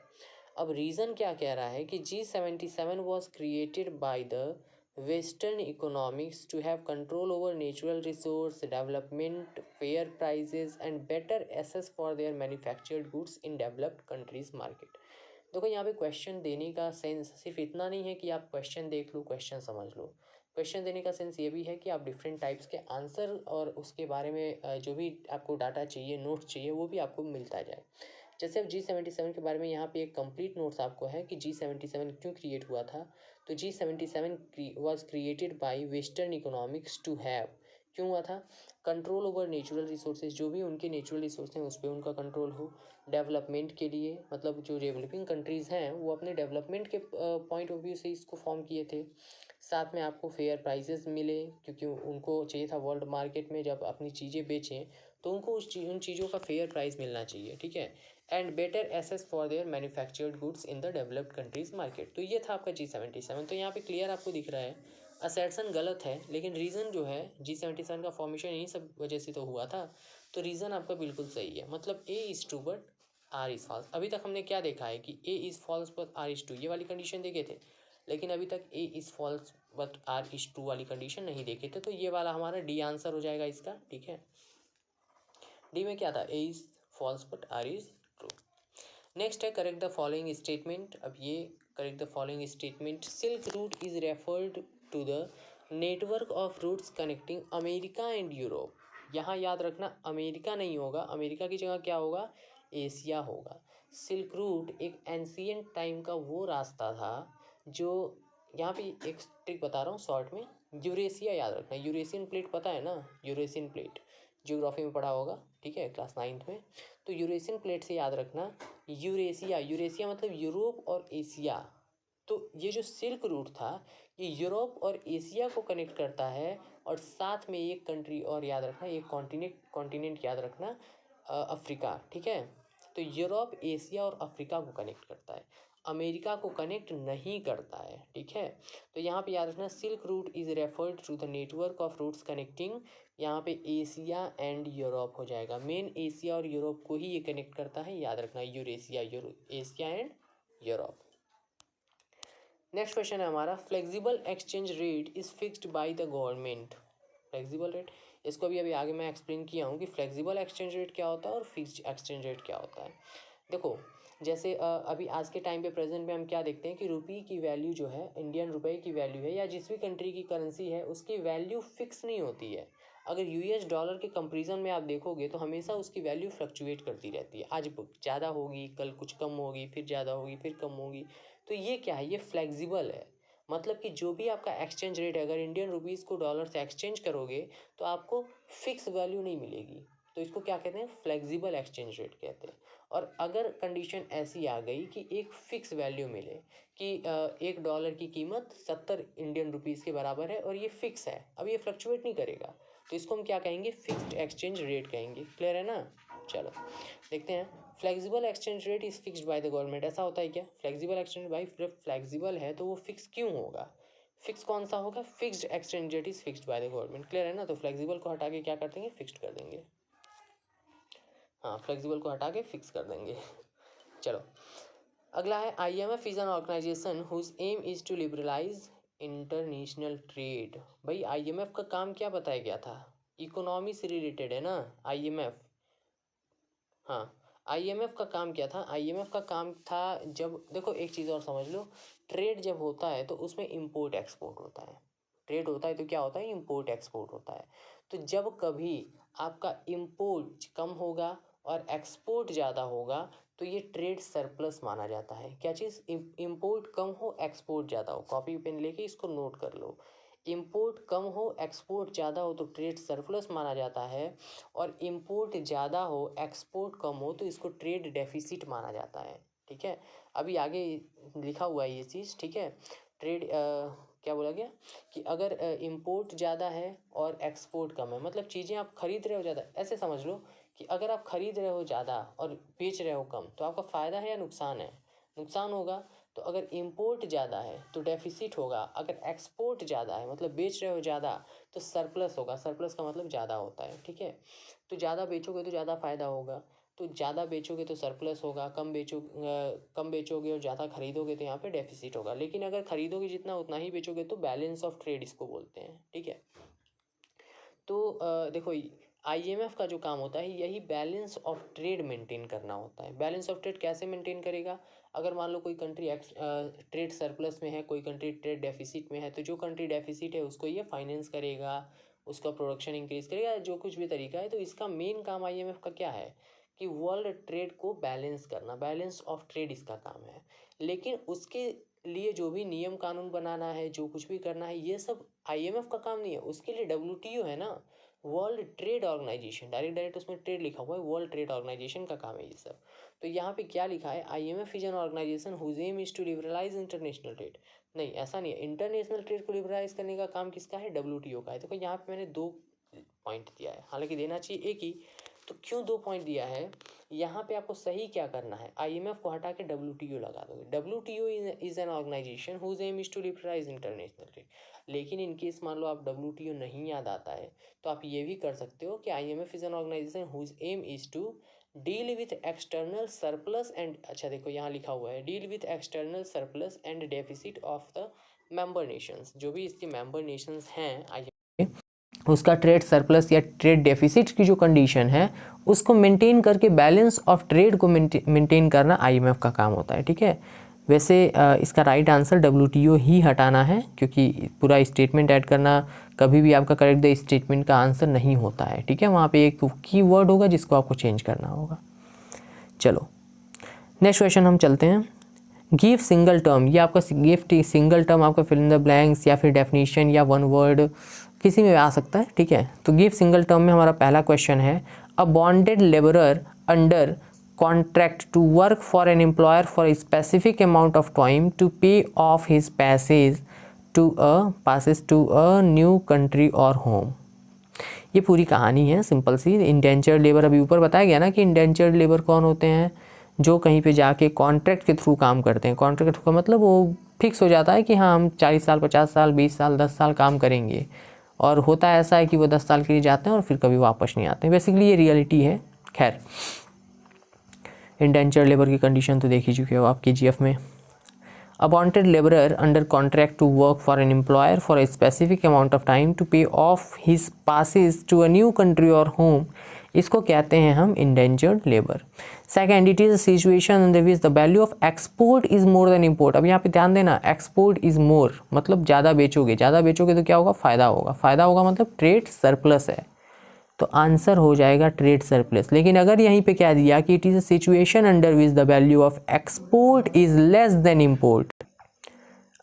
अब रीज़न क्या कह रहा है कि G77 was created by the western economics to have control over natural resource, development, fair prices and better access for their manufactured goods in developed countries market. देखो यहाँ पे क्वेश्चन देने का सेंस सिर्फ इतना नहीं है कि आप क्वेश्चन देख लो, क्वेश्चन समझ लो। क्वेश्चन देने का सेंस ये भी है कि आप डिफरेंट टाइप्स के आंसर और उसके बारे में जो भी आपको डाटा चाहिए, नोट्स चाहिए, वो भी आपको मिलता जाए। जैसे अब G77 के बारे में यहाँ पे एक कंप्लीट नोट्स आपको है कि G77 क्यों क्रिएट हुआ था। तो G77 was created by western economics to have, क्यों हुआ था? कंट्रोल ओवर नेचुरल रिसोर्सेज, जो भी उनके नेचुरल रिसोर्स हैं उस पर उनका कंट्रोल हो। डेवलपमेंट के लिए, मतलब जो डेवलपिंग कंट्रीज़ हैं वो अपने डेवलपमेंट के पॉइंट ऑफ व्यू से इसको फॉर्म किए थे। साथ में आपको फेयर प्राइसेस मिले, क्योंकि उनको चाहिए था वर्ल्ड मार्केट में जब अपनी चीज़ें बेचें तो उनको उन चीज़ों का फेयर प्राइस मिलना चाहिए, ठीक है। And better access for their manufactured goods in the developed countries market. तो ये था आपका G77। तो यहाँ पे क्लियर आपको दिख रहा है असर्शन गलत है, लेकिन रीज़न जो है G77 का फॉर्मेशन यही सब वजह से तो हुआ था। तो रीज़न आपका बिल्कुल सही है, मतलब A is true but R is false. अभी तक हमने क्या देखा है कि A is false but R is true, ये वाली कंडीशन देखे थे, लेकिन अभी तक A is false but R is true वाली कंडीशन नहीं देखे थे। तो ये वाला हमारा डी आंसर हो जाएगा इसका, ठीक है। डी में क्या था? A is false but R is true. Next है करेक्ट द फॉलोइंग स्टेटमेंट। अब ये correct the following statement. Silk route is referred to the network of routes connecting America and Europe. यहाँ याद रखना अमेरिका नहीं होगा, अमेरिका की जगह क्या होगा? एशिया होगा। सिल्क रूट एक एंशियंट टाइम का वो रास्ता था जो, यहाँ पे एक ट्रिक बता रहा हूँ शॉर्ट में, यूरेशिया याद रखना। यूरेशियन प्लेट पता है ना, यूरेशियन प्लेट ज्योग्राफी में पढ़ा होगा, ठीक है, क्लास 9th में। तो यूरेशियन प्लेट से याद रखना यूरेशिया, यूरेशिया मतलब यूरोप और एशिया। तो ये जो सिल्क रूट था ये यूरोप और एशिया को कनेक्ट करता है, और साथ में एक कंट्री और याद रखना, एक कॉन्टिनेंट याद रखना, अफ्रीका, ठीक है। तो यूरोप, एशिया और अफ्रीका को कनेक्ट करता है, अमेरिका को कनेक्ट नहीं करता है, ठीक है। तो यहाँ पे याद रखना silk route is referred to the network of routes connecting, यहाँ पे एशिया एंड यूरोप हो जाएगा। मेन एशिया और यूरोप को ही ये कनेक्ट करता है, याद रखना Eurasia, Asia and Europe. Next question है हमारा, flexible exchange rate is fixed by the government. Flexible rate, इसको भी अभी आगे मैं एक्सप्लेन किया हूँ कि फ्लेक्सिबल एक्सचेंज रेट क्या होता है और फिक्स्ड एक्सचेंज रेट क्या होता है। देखो जैसे अभी आज के टाइम पे प्रेजेंट में हम क्या देखते हैं कि रुपये की वैल्यू जो है, इंडियन रुपये की वैल्यू है या जिस भी कंट्री की करेंसी है उसकी वैल्यू फिक्स नहीं होती है। अगर US डॉलर के कंपैरिजन में आप देखोगे तो हमेशा उसकी वैल्यू फ्लक्चुएट करती रहती है, आज ज़्यादा होगी, कल कुछ कम होगी, फिर ज़्यादा होगी, फिर कम होगी। तो ये क्या है? ये फ्लेक्सिबल है, मतलब कि जो भी आपका एक्सचेंज रेट है, अगर इंडियन रुपीज़ को डॉलर से एक्सचेंज करोगे तो आपको फिक्स वैल्यू नहीं मिलेगी। तो इसको क्या कहते हैं? फ्लेक्सिबल एक्सचेंज रेट कहते हैं। और अगर कंडीशन ऐसी आ गई कि एक फ़िक्स वैल्यू मिले कि $1 की कीमत 70 इंडियन रुपीज़ के बराबर है और ये फिक्स है, अब ये फ्लक्चुएट नहीं करेगा, तो इसको हम क्या कहेंगे? फिक्स्ड एक्सचेंज रेट कहेंगे। क्लियर है ना? चलो देखते हैं। Flexible exchange rate is fixed by the government, ऐसा होता है क्या? फ्लेक्सिबल एक्सचेंज भाई फ्लेक्सिबल है तो वो फिक्स क्यों होगा? फिक्स कौन सा होगा? Fixed exchange rate is fixed by the government. Clear है ना? तो फ्लेक्सिबल को हटा के क्या कर देंगे? फिक्स्ड कर देंगे। हाँ, फ्लेक्सिबल को हटा के फिक्स कर देंगे। चलो अगला है, IMF is an organisation whose aim is to liberalise international trade. भाई IMF का काम क्या बताया गया था? इकोनॉमी से रिलेटेड है ना IMF। हाँ, IMF का काम क्या था? IMF का काम था, जब देखो एक चीज़ और समझ लो, ट्रेड जब होता है तो उसमें इम्पोर्ट एक्सपोर्ट होता है। ट्रेड होता है तो क्या होता है? इम्पोर्ट एक्सपोर्ट होता है। तो जब कभी आपका इम्पोर्ट कम होगा और एक्सपोर्ट ज़्यादा होगा तो ये ट्रेड सरप्लस माना जाता है। क्या चीज़? इम्पोर्ट कम हो, एक्सपोर्ट ज़्यादा हो। कॉपी पेन लेके इसको नोट कर लो। इम्पोर्ट कम हो, एक्सपोर्ट ज़्यादा हो तो ट्रेड सरप्लस माना जाता है, और इम्पोर्ट ज़्यादा हो, एक्सपोर्ट कम हो तो इसको ट्रेड डेफिसिट माना जाता है, ठीक है। अभी आगे लिखा हुआ है ये चीज़, ठीक है। ट्रेड क्या बोला गया कि अगर इम्पोर्ट ज़्यादा है और एक्सपोर्ट कम है, मतलब चीज़ें आप खरीद रहे हो ज़्यादा, ऐसे समझ लो कि अगर आप खरीद रहे हो ज़्यादा और बेच रहे हो कम तो आपका फ़ायदा है या नुकसान है? नुकसान होगा। तो अगर इम्पोर्ट ज़्यादा है तो डेफिसिट होगा, अगर एक्सपोर्ट ज़्यादा है मतलब बेच रहे हो ज़्यादा तो सरप्लस होगा। सरप्लस का मतलब ज़्यादा होता है, ठीक है। तो ज़्यादा बेचोगे तो ज़्यादा फ़ायदा होगा, तो ज़्यादा बेचोगे तो सरप्लस होगा, कम बेचोगे और ज़्यादा खरीदोगे तो यहाँ पे डेफिसिट होगा। लेकिन अगर खरीदोगे जितना उतना ही बेचोगे तो बैलेंस ऑफ ट्रेड इसको बोलते हैं, ठीक है। तो देखो IMF का जो काम होता है यही बैलेंस ऑफ ट्रेड मेंटेन करना होता है। बैलेंस ऑफ ट्रेड कैसे मेंटेन करेगा? अगर मान लो कोई कंट्री ट्रेड सरप्लस में है, कोई कंट्री ट्रेड डेफिसिट में है, तो जो कंट्री डेफिसिट है उसको ये फाइनेंस करेगा, उसका प्रोडक्शन इंक्रीज करेगा, जो कुछ भी तरीका है। तो इसका मेन काम IMF का क्या है कि वर्ल्ड ट्रेड को बैलेंस करना, बैलेंस ऑफ ट्रेड इसका काम है। लेकिन उसके लिए जो भी नियम कानून बनाना है, जो कुछ भी करना है, ये सब IMF का काम नहीं है। उसके लिए WTO है ना, वर्ल्ड ट्रेड ऑर्गेनाइजेशन, डायरेक्ट उसमें ट्रेड लिखा हुआ है, वर्ल्ड ट्रेड ऑर्गेनाइजेशन का काम है ये सब। तो यहाँ पे क्या लिखा है, IMF is an organisation whose aim is to liberalise international trade. नहीं, ऐसा नहीं है, इंटरनेशनल ट्रेड को लिबरलाइज करने का काम किसका है, WTO का है। देखो यहाँ पे मैंने 2 पॉइंट दिया है, हालांकि देना चाहिए एक ही, तो क्यों 2 पॉइंट दिया है, यहाँ पे आपको सही क्या करना है, IMF को हटा के WTO लगा दोगे। WTO is an organisation whose aim is to liberalise international trade. लेकिन इन केस मान लो आप WTO नहीं याद आता है, तो आप ये भी कर सकते हो कि IMF is an organisation whose aim is to deal with external surplus and, अच्छा देखो यहाँ लिखा हुआ है, deal with external surplus and deficit of the member nations. जो भी इसके मेंबर नेशंस हैं IMF, उसका ट्रेड सरप्लस या ट्रेड डेफिसिट की जो कंडीशन है उसको मेंटेन करके बैलेंस ऑफ ट्रेड को मेंटेन करना IMF का काम होता है, ठीक है। वैसे इसका राइट आंसर WTO ही हटाना है, क्योंकि पूरा स्टेटमेंट ऐड करना कभी भी आपका करेक्ट द स्टेटमेंट का आंसर नहीं होता है, ठीक है। वहाँ पे एक की वर्ड होगा जिसको आपको चेंज करना होगा। चलो नेक्स्ट क्वेश्चन हम चलते हैं। गिव सिंगल टर्म, ये आपका गिफ्ट सिंगल टर्म आपका फिल इन द ब्लैंक्स या फिर डेफिनेशन या वन वर्ड किसी में आ सकता है, ठीक है। तो गिव सिंगल टर्म में हमारा पहला क्वेश्चन है, a bonded labourer under contract to work for an employer for a specific amount of time to pay off his passage to a new country or home. ये पूरी कहानी है सिंपल सी। इंडेंचर्ड लेबर अभी ऊपर बताया गया ना कि इंडेंचर्ड लेबर कौन होते हैं, जो कहीं पे जाके कॉन्ट्रैक्ट के थ्रू काम करते हैं। कॉन्ट्रैक्ट का मतलब वो फिक्स हो जाता है कि हाँ हम 40 साल 50 साल 20 साल 10 साल काम करेंगे, और होता है ऐसा है कि वो 10 साल के लिए जाते हैं और फिर कभी वापस नहीं आते हैं। बेसिकली ये रियलिटी है। खैर, इंडेंचर्ड लेबर की कंडीशन तो देख ही चुके हो आप KGF में। A bonded laborer under contract to work for an employer for a specific amount of time to pay off his passes to a new country or home, इसको कहते हैं हम indentured labor. Second, it is a situation under which the value of export is more than import. अब यहाँ पे ध्यान देना, export is more मतलब ज़्यादा बेचोगे तो क्या होगा, फ़ायदा होगा मतलब ट्रेड सरप्लस है, तो आंसर हो जाएगा ट्रेड सरप्लस। लेकिन अगर यहीं पे क्या दिया कि it is a situation under which the value of export is less than import,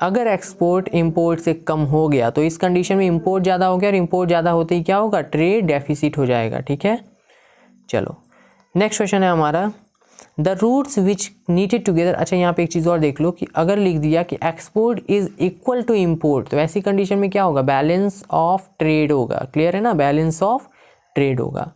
अगर एक्सपोर्ट इंपोर्ट से कम हो गया तो इस कंडीशन में इंपोर्ट ज़्यादा हो गया, और इंपोर्ट ज़्यादा होते ही क्या होगा, ट्रेड डेफिसिट हो जाएगा, ठीक है। चलो नेक्स्ट क्वेश्चन है हमारा, the routes which knitted together. अच्छा यहाँ पे एक चीज़ और देख लो कि अगर लिख दिया कि export is equal to import, तो ऐसी कंडीशन में क्या होगा, बैलेंस ऑफ ट्रेड होगा। क्लियर है ना, बैलेंस ऑफ ट्रेड होगा।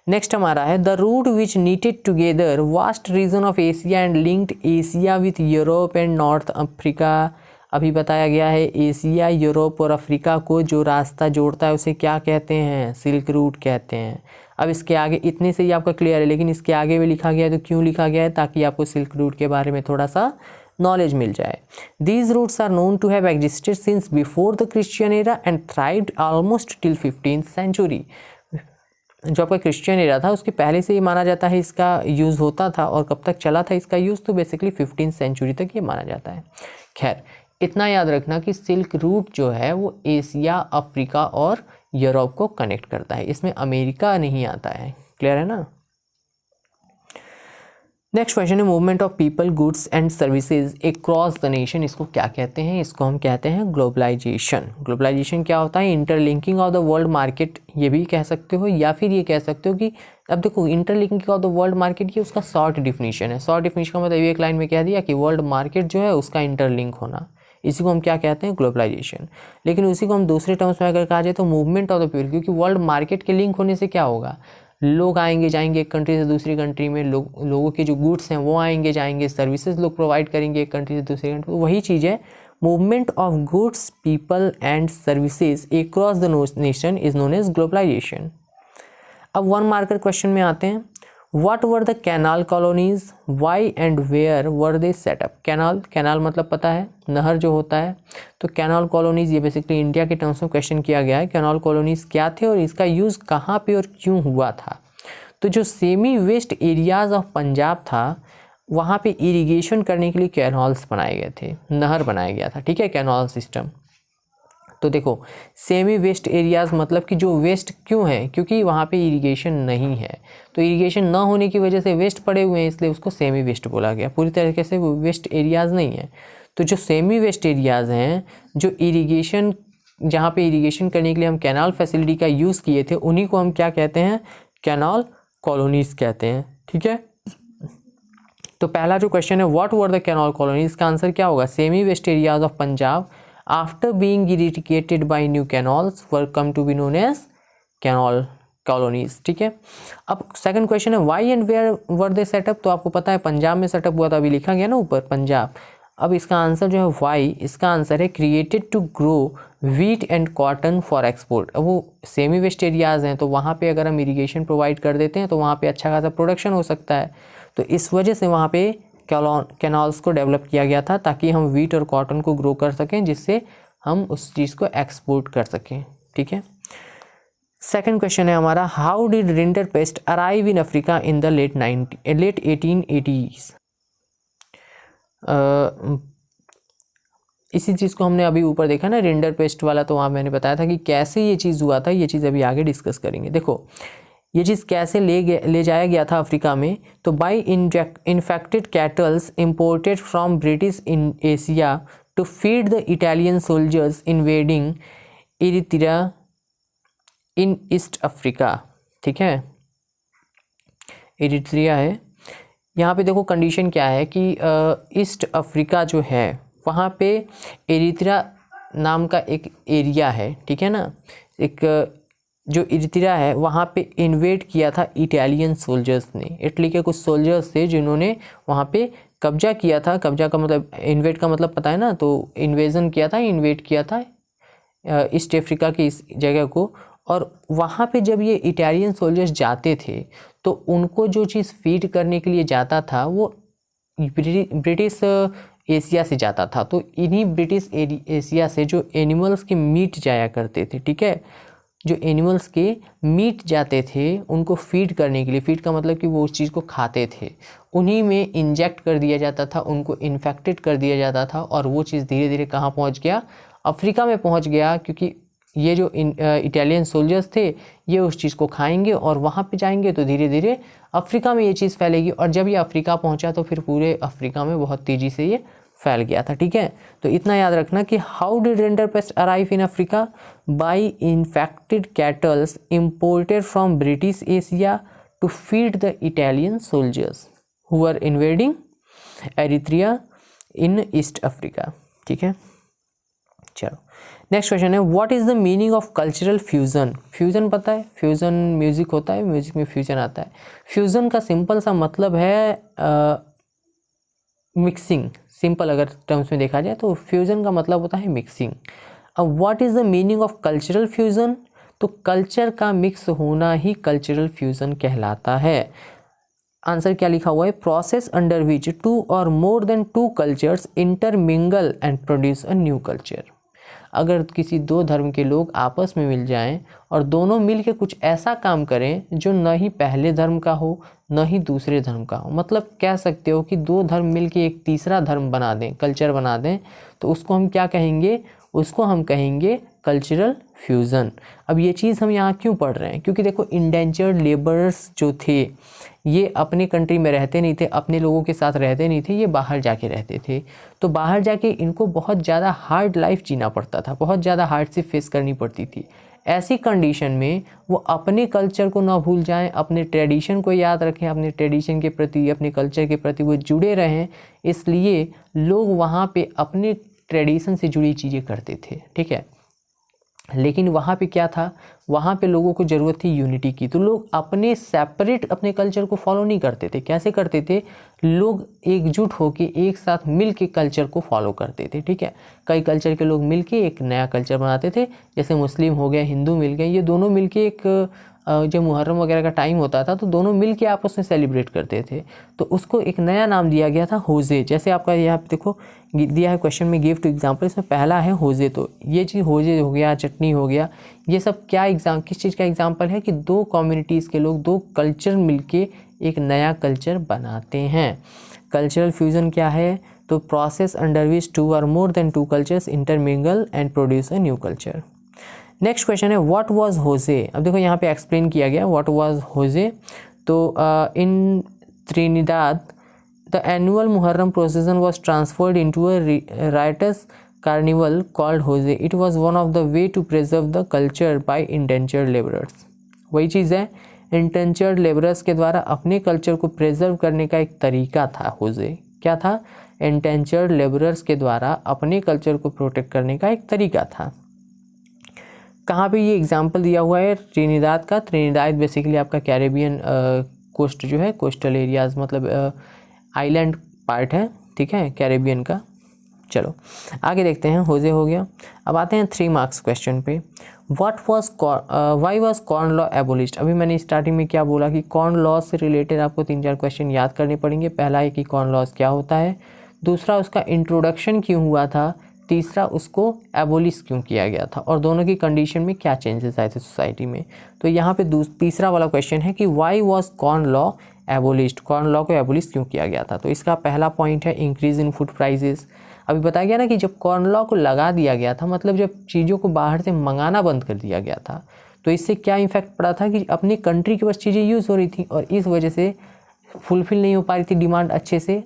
नेक्स्ट हमारा है, the route which knitted together vast region of Asia and linked Asia with Europe and North Africa. अभी बताया गया है, एशिया यूरोप और अफ्रीका को जो रास्ता जोड़ता है उसे क्या कहते हैं, सिल्क रूट कहते हैं। अब इसके आगे इतने से ही आपका क्लियर है, लेकिन इसके आगे भी लिखा गया है, तो क्यों लिखा गया है, ताकि आपको सिल्क रूट के बारे में थोड़ा सा नॉलेज मिल जाए। These routes are known to have existed since before the Christian era and thrived almost till 15th century. जो आपका क्रिश्चियन एरा था उसके पहले से ये माना जाता है इसका यूज़ होता था, और कब तक चला था इसका यूज़, तो बेसिकली 15th सेंचुरी तक ये माना जाता है। खैर, इतना याद रखना कि सिल्क रूट जो है वो एशिया, अफ्रीका और यूरोप को कनेक्ट करता है, इसमें अमेरिका नहीं आता है। क्लियर है ना। नेक्स्ट क्वेश्चन है, movement of people, goods and services across the nation, इसको क्या कहते हैं, इसको हम कहते हैं ग्लोबलाइजेशन। ग्लोबलाइजेशन क्या होता है, interlinking of the world market, ये भी कह सकते हो, या फिर ये कह सकते हो कि अब देखो interlinking of the world market, ये उसका शॉर्ट डिफिनीशन है। शॉर्ट डिफिनीशन का मतलब एक लाइन में कह दिया कि वर्ल्ड मार्केट जो है उसका इंटरलिंक होना, इसी को हम क्या कहते हैं, ग्लोबलाइजेशन। लेकिन उसी को हम दूसरे टर्म्स में अगर कहा जाए तो मूवमेंट ऑफ द पीपल, क्योंकि वर्ल्ड मार्केट के लिंक होने से क्या होगा, लोग आएंगे जाएंगे एक कंट्री से दूसरी कंट्री में, लोगों के जो गुड्स हैं वो आएंगे जाएंगे, सर्विसेज लोग प्रोवाइड करेंगे एक कंट्री से दूसरी कंट्री, तो वही चीज़ है, movement of goods people and services across the nation is known as globalisation. अब 1 मार्कर क्वेश्चन में आते हैं, what were the canal colonies, why and where were they set up. Canal मतलब पता है नहर जो होता है, तो कैनाल कॉलोनीज ये बेसिकली इंडिया के टर्म्स में क्वेश्चन किया गया है, कैनाल कॉलोनीज क्या थे और इसका यूज़ कहाँ पे और क्यों हुआ था। तो जो semi waste areas of Punjab था वहाँ पे इरिगेशन करने के लिए कैनाल्स बनाए गए थे, नहर बनाया गया था, ठीक है, कैनाल सिस्टम। तो देखो सेमी वेस्ट एरियाज़ मतलब कि जो वेस्ट क्यों है, क्योंकि वहाँ पे इरिगेशन नहीं है, तो इरिगेशन ना होने की वजह से वेस्ट पड़े हुए हैं, इसलिए उसको सेमी वेस्ट बोला गया। पूरी तरीके से वो वेस्ट एरियाज़ नहीं है। तो जो सेमी वेस्ट एरियाज़ हैं, जो इरिगेशन जहाँ पे इरिगेशन करने के लिए हम कैनाल फैसिलिटी का यूज़ किए थे, उन्हीं को हम क्या कहते हैं, कैनाल कॉलोनीज कहते हैं। ठीक है, तो पहला जो क्वेश्चन है, what were the canal colonies, इसका आंसर क्या होगा, semi waste areas of Punjab after being irrigated by new canals were come to be known as canal colonies. ठीक है, अब सेकंड क्वेश्चन है, why and where were they set up, तो आपको पता है पंजाब में सेटअप हुआ था, अभी लिखा गया ना ऊपर पंजाब। अब इसका आंसर जो है व्हाई, इसका आंसर है created to grow wheat and cotton for export. अब वो सेमी वेस्ट एरियाज हैं, तो वहाँ पे अगर हम इरिगेशन प्रोवाइड कर देते हैं तो वहाँ पे अच्छा खासा प्रोडक्शन हो सकता है, तो इस वजह से वहाँ पे कैनाल्स को डेवलप किया गया था ताकि हम वीट और कॉटन को ग्रो कर सकें, जिससे हम उस चीज़ को एक्सपोर्ट कर सकें। ठीक है, सेकंड क्वेश्चन है हमारा, how did rinderpest arrive in Africa in the late 1880s। इसी चीज़ को हमने अभी ऊपर देखा ना, रिंडर पेस्ट वाला, तो वहाँ मैंने बताया था कि कैसे ये चीज़ हुआ था, ये चीज़ अभी आगे डिस्कस करेंगे। देखो ये चीज़ कैसे ले जाया गया था अफ्रीका में, तो by infected cattles imported from British in Asia to feed the Italian soldiers invading Eritrea in East Africa. ठीक है, इरिट्रिया है यहाँ पे। देखो कंडीशन क्या है कि ईस्ट अफ्रीका जो है वहाँ पे इरित्रिया नाम का एक एरिया है। ठीक है ना, एक जो इरित्रिया है वहाँ पे इन्वेड किया था इटालियन सोल्जर्स ने, इटली के कुछ सोल्जर्स थे जिन्होंने वहाँ पे कब्जा किया था। कब्जा का मतलब, इन्वेड का मतलब पता है ना, तो इन्वेजन किया था, इन्वेड किया था ईस्ट अफ्रीका की इस जगह को। और वहाँ पे जब ये इटालियन सोल्जर्स जाते थे तो उनको जो चीज़ फीड करने के लिए जाता था वो ब्रिटिश एशिया से जाता था, तो इन्हीं ब्रिटिश एशिया से जो एनिमल्स के मीट जाया करते थे, ठीक है, जो एनिमल्स के मीट जाते थे उनको फीड करने के लिए, फीड का मतलब कि वो उस चीज़ को खाते थे, उन्हीं में इंजेक्ट कर दिया जाता था, उनको इन्फेक्टेड कर दिया जाता था, और वो चीज़ धीरे धीरे कहाँ पहुँच गया, अफ्रीका में पहुँच गया, क्योंकि ये जो इटालियन सोल्जर्स थे ये उस चीज़ को खाएंगे और वहाँ पे जाएंगे तो धीरे धीरे अफ्रीका में ये चीज़ फैलेगी, और जब ये अफ्रीका पहुँचा तो फिर पूरे अफ्रीका में बहुत तेज़ी से ये फैल गया था। ठीक है, तो इतना याद रखना कि how did rinderpest arrive in Africa, by infected cattles imported from British Asia to feed the Italian soldiers who are invading Eritrea in East Africa. ठीक है, चलो नेक्स्ट क्वेश्चन है, what is the meaning of cultural fusion. Fusion पता है, फ्यूज़न म्यूज़िक होता है, म्यूज़िक में फ्यूज़न आता है। फ्यूज़न का सिंपल सा मतलब है मिक्सिंग, सिंपल अगर टर्म्स में देखा जाए तो फ्यूज़न का मतलब होता है मिक्सिंग। अब what is the meaning of cultural fusion, तो कल्चर का मिक्स होना ही कल्चरल फ्यूज़न कहलाता है। आंसर क्या लिखा हुआ है, process under which two or more than two cultures intermingle and produce a new culture. अगर किसी दो धर्म के लोग आपस में मिल जाएं और दोनों मिल के कुछ ऐसा काम करें जो न ही पहले धर्म का हो न ही दूसरे धर्म का हो, मतलब कह सकते हो कि दो धर्म मिल के एक तीसरा धर्म बना दें, कल्चर बना दें, तो उसको हम क्या कहेंगे, उसको हम कहेंगे कल्चरल फ्यूज़न। अब ये चीज़ हम यहाँ क्यों पढ़ रहे हैं, क्योंकि देखो इंडेंचर्ड लेबरर्स जो थे ये अपने कंट्री में रहते नहीं थे, अपने लोगों के साथ रहते नहीं थे, ये बाहर जाके रहते थे, तो बाहर जाके इनको बहुत ज़्यादा हार्ड लाइफ जीना पड़ता था, बहुत ज़्यादा हार्डशिप फेस करनी पड़ती थी। ऐसी कंडीशन में वो अपने कल्चर को ना भूल जाएं, अपने ट्रेडिशन को याद रखें, अपने ट्रेडिशन के प्रति, अपने कल्चर के प्रति वो जुड़े रहें, इसलिए लोग वहाँ पे अपने ट्रेडिशन से जुड़ी चीज़ें करते थे। ठीक है, लेकिन वहाँ पे क्या था, वहाँ पे लोगों को ज़रूरत थी यूनिटी की, तो लोग अपने सेपरेट अपने कल्चर को फॉलो नहीं करते थे। कैसे करते थे, लोग एकजुट होकर एक साथ मिल के कल्चर को फॉलो करते थे। ठीक है, कई कल्चर के लोग मिल के एक नया कल्चर बनाते थे, जैसे मुस्लिम हो गए, हिंदू मिल गए, ये दोनों मिल के एक जब मुहर्रम वगैरह का टाइम होता था तो दोनों मिल के आपस में सेलिब्रेट करते थे, तो उसको एक नया नाम दिया गया था होजे। जैसे आपका यहाँ पे देखो दिया है क्वेश्चन में, गिव टू एग्जाम्पल, इसमें पहला है होजे, तो ये चीज़ होजे हो गया, चटनी हो गया, ये सब क्या किस चीज़ का एग्जाम्पल है कि दो कम्युनिटीज़ के लोग, दो कल्चर मिलके एक नया कल्चर बनाते हैं। कल्चरल फ्यूज़न क्या है, तो process under which two or more than two cultures intermingle and produce a new culture. Next question है, व्हाट वाज होजे। अब देखो यहाँ पे एक्सप्लेन किया गया व्हाट वाज होजे। तो in Trinidad the annual Muharram procession was transferred into a riotous carnival called Hosay, it was one of the way to preserve the culture by indentured labourers. वही चीज़ है, इंडेंचर्ड लेबरर्स के द्वारा अपने कल्चर को प्रिजर्व करने का एक तरीका था होजे। क्या था? इंडेंचर्ड लेबरर्स के द्वारा अपने कल्चर को प्रोटेक्ट करने का एक तरीका था। कहाँ पे ये एग्जाम्पल दिया हुआ है? ट्रिनिदाद का। ट्रिनिदाद बेसिकली आपका कैरेबियन कोस्ट जो है, कोस्टल एरियाज मतलब आइलैंड पार्ट है, ठीक है, कैरेबियन का। चलो आगे देखते हैं, होजे हो गया। अब आते हैं 3 मार्क्स क्वेश्चन पे। Why was corn law एबोलिश्ड? अभी मैंने स्टार्टिंग में क्या बोला कि कॉर्न लॉ से रिलेटेड आपको 3-4 क्वेश्चन याद करने पड़ेंगे। पहला है कि कॉर्न लॉज क्या होता है, दूसरा उसका इंट्रोडक्शन क्यों हुआ था, तीसरा उसको एबोलिश क्यों किया गया था, और दोनों की कंडीशन में क्या चेंजेस आए थे सोसाइटी में। तो यहाँ पे तीसरा वाला क्वेश्चन है कि why was corn law एबोलिश्ड? Corn law को एबोलिश क्यों किया गया था? तो इसका पहला पॉइंट है इंक्रीज इन फूड प्राइजेस। अभी बताया गया ना कि जब कॉर्न लॉ को लगा दिया गया था, मतलब जब चीज़ों को बाहर से मंगाना बंद कर दिया गया था, तो इससे क्या इम्पैक्ट पड़ा था कि अपनी कंट्री के बस चीज़ें यूज़ हो रही थी और इस वजह से फुलफिल नहीं हो पा रही थी डिमांड अच्छे से।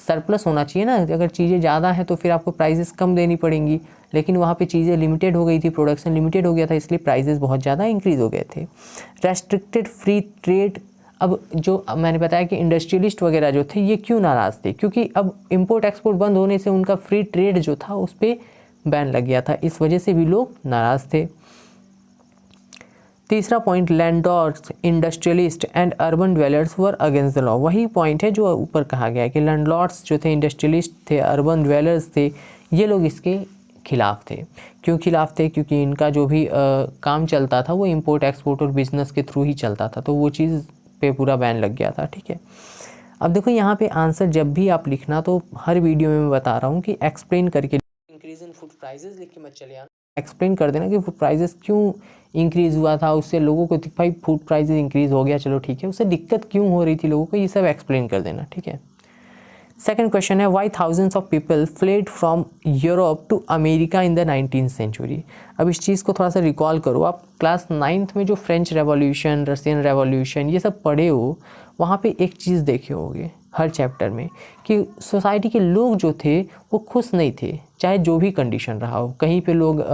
सरप्लस होना चाहिए ना, अगर चीज़ें ज़्यादा हैं तो फिर आपको प्राइजेस कम देनी पड़ेंगी, लेकिन वहाँ पे चीज़ें लिमिटेड हो गई थी, प्रोडक्शन लिमिटेड हो गया था, इसलिए प्राइजेस बहुत ज़्यादा इंक्रीज़ हो गए थे। Restricted free trade. अब जो मैंने बताया कि इंडस्ट्रियलिस्ट वगैरह जो थे ये क्यों नाराज़ थे? क्योंकि अब इंपोर्ट एक्सपोर्ट बंद होने से उनका फ्री ट्रेड जो था उस पर बैन लग गया था, इस वजह से भी लोग नाराज़ थे। तीसरा point, landlords, industrialist and urban dwellers were against the law. वही पॉइंट है जो ऊपर कहा गया है कि लैंडलॉर्ड्स जो थे, इंडस्ट्रियलिस्ट थे, अर्बन ड्वेलर्स थे, ये लोग इसके खिलाफ थे। क्यों खिलाफ थे? क्योंकि इनका जो भी काम चलता था वो इंपोर्ट एक्सपोर्ट और बिजनेस के थ्रू ही चलता था, तो वो चीज़ पे पूरा बैन लग गया था, ठीक है। अब देखो यहाँ पे आंसर जब भी आप लिखना, तो हर वीडियो में मैं बता रहा हूँ कि एक्सप्लेन करके, इंक्रीज इन फूड प्राइजेस लिख के मत चले आना, एक्सप्लेन कर देना कि फूड प्राइजेस क्यों इंक्रीज़ हुआ था, उससे लोगों को भाई फूड प्राइजेस इंक्रीज़ हो गया, चलो ठीक है, उससे दिक्कत क्यों हो रही थी लोगों को, ये सब एक्सप्लेन कर देना, ठीक है। सेकंड क्वेश्चन है, why thousands of people fled from Europe to America in the 19th century. अब इस चीज़ को थोड़ा सा रिकॉल करो। आप क्लास 9th में जो फ्रेंच रेवोल्यूशन, रशियन रेवोल्यूशन ये सब पढ़े हो, वहाँ पे एक चीज़ देखे होगे हर चैप्टर में कि सोसाइटी के लोग जो थे वो खुश नहीं थे, चाहे जो भी कंडीशन रहा हो। कहीं पे लोग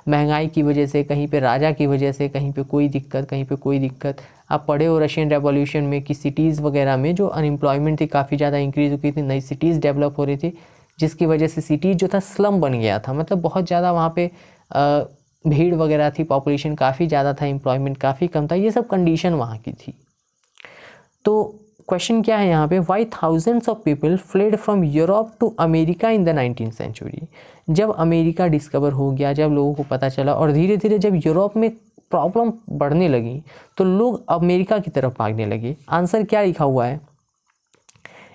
महंगाई की वजह से, कहीं पे राजा की वजह से, कहीं पे कोई दिक्कत, कहीं पे कोई दिक्कत। आप पढ़े हो रशियन रेवोल्यूशन में कि सिटीज़ वगैरह में जो अनएम्प्लॉयमेंट थी काफ़ी ज़्यादा इंक्रीज़ हो गई थी, नई सिटीज़ डेवलप हो रही थी, जिसकी वजह से सिटीज़ जो था स्लम बन गया था, मतलब बहुत ज़्यादा वहाँ पे भीड़ वगैरह थी, पॉपुलेशन काफ़ी ज़्यादा था, एम्प्लॉयमेंट काफ़ी कम था, ये सब कंडीशन वहाँ की थी। तो क्वेश्चन क्या है यहाँ पे, why thousands of people fled from Europe to America in the 19th century. जब अमेरिका डिस्कवर हो गया, जब लोगों को पता चला और धीरे धीरे जब यूरोप में प्रॉब्लम बढ़ने लगी तो लोग अमेरिका की तरफ भागने लगे। आंसर क्या लिखा हुआ है?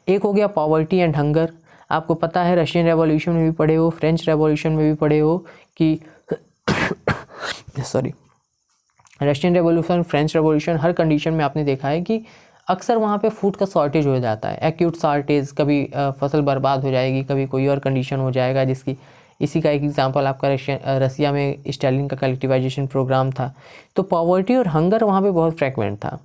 एक हो गया पॉवर्टी एंड हंगर। आपको पता है रशियन रेवोल्यूशन में भी पढ़े हो, फ्रेंच रेवोल्यूशन में भी पढ़े हो कि sorry, Russian revolution, French revolution, हर कंडीशन में आपने देखा है कि अक्सर वहाँ पे फूड का शॉर्टेज हो जाता है, एक्यूट शॉर्टेज, कभी फसल बर्बाद हो जाएगी, कभी कोई और कंडीशन हो जाएगा, जिसकी इसी का एक एग्जांपल आपका रसिया में स्टालिन का कलेक्टिवाइजेशन प्रोग्राम था। तो पॉवर्टी और हंगर वहाँ पे बहुत फ्रिक्वेंट था।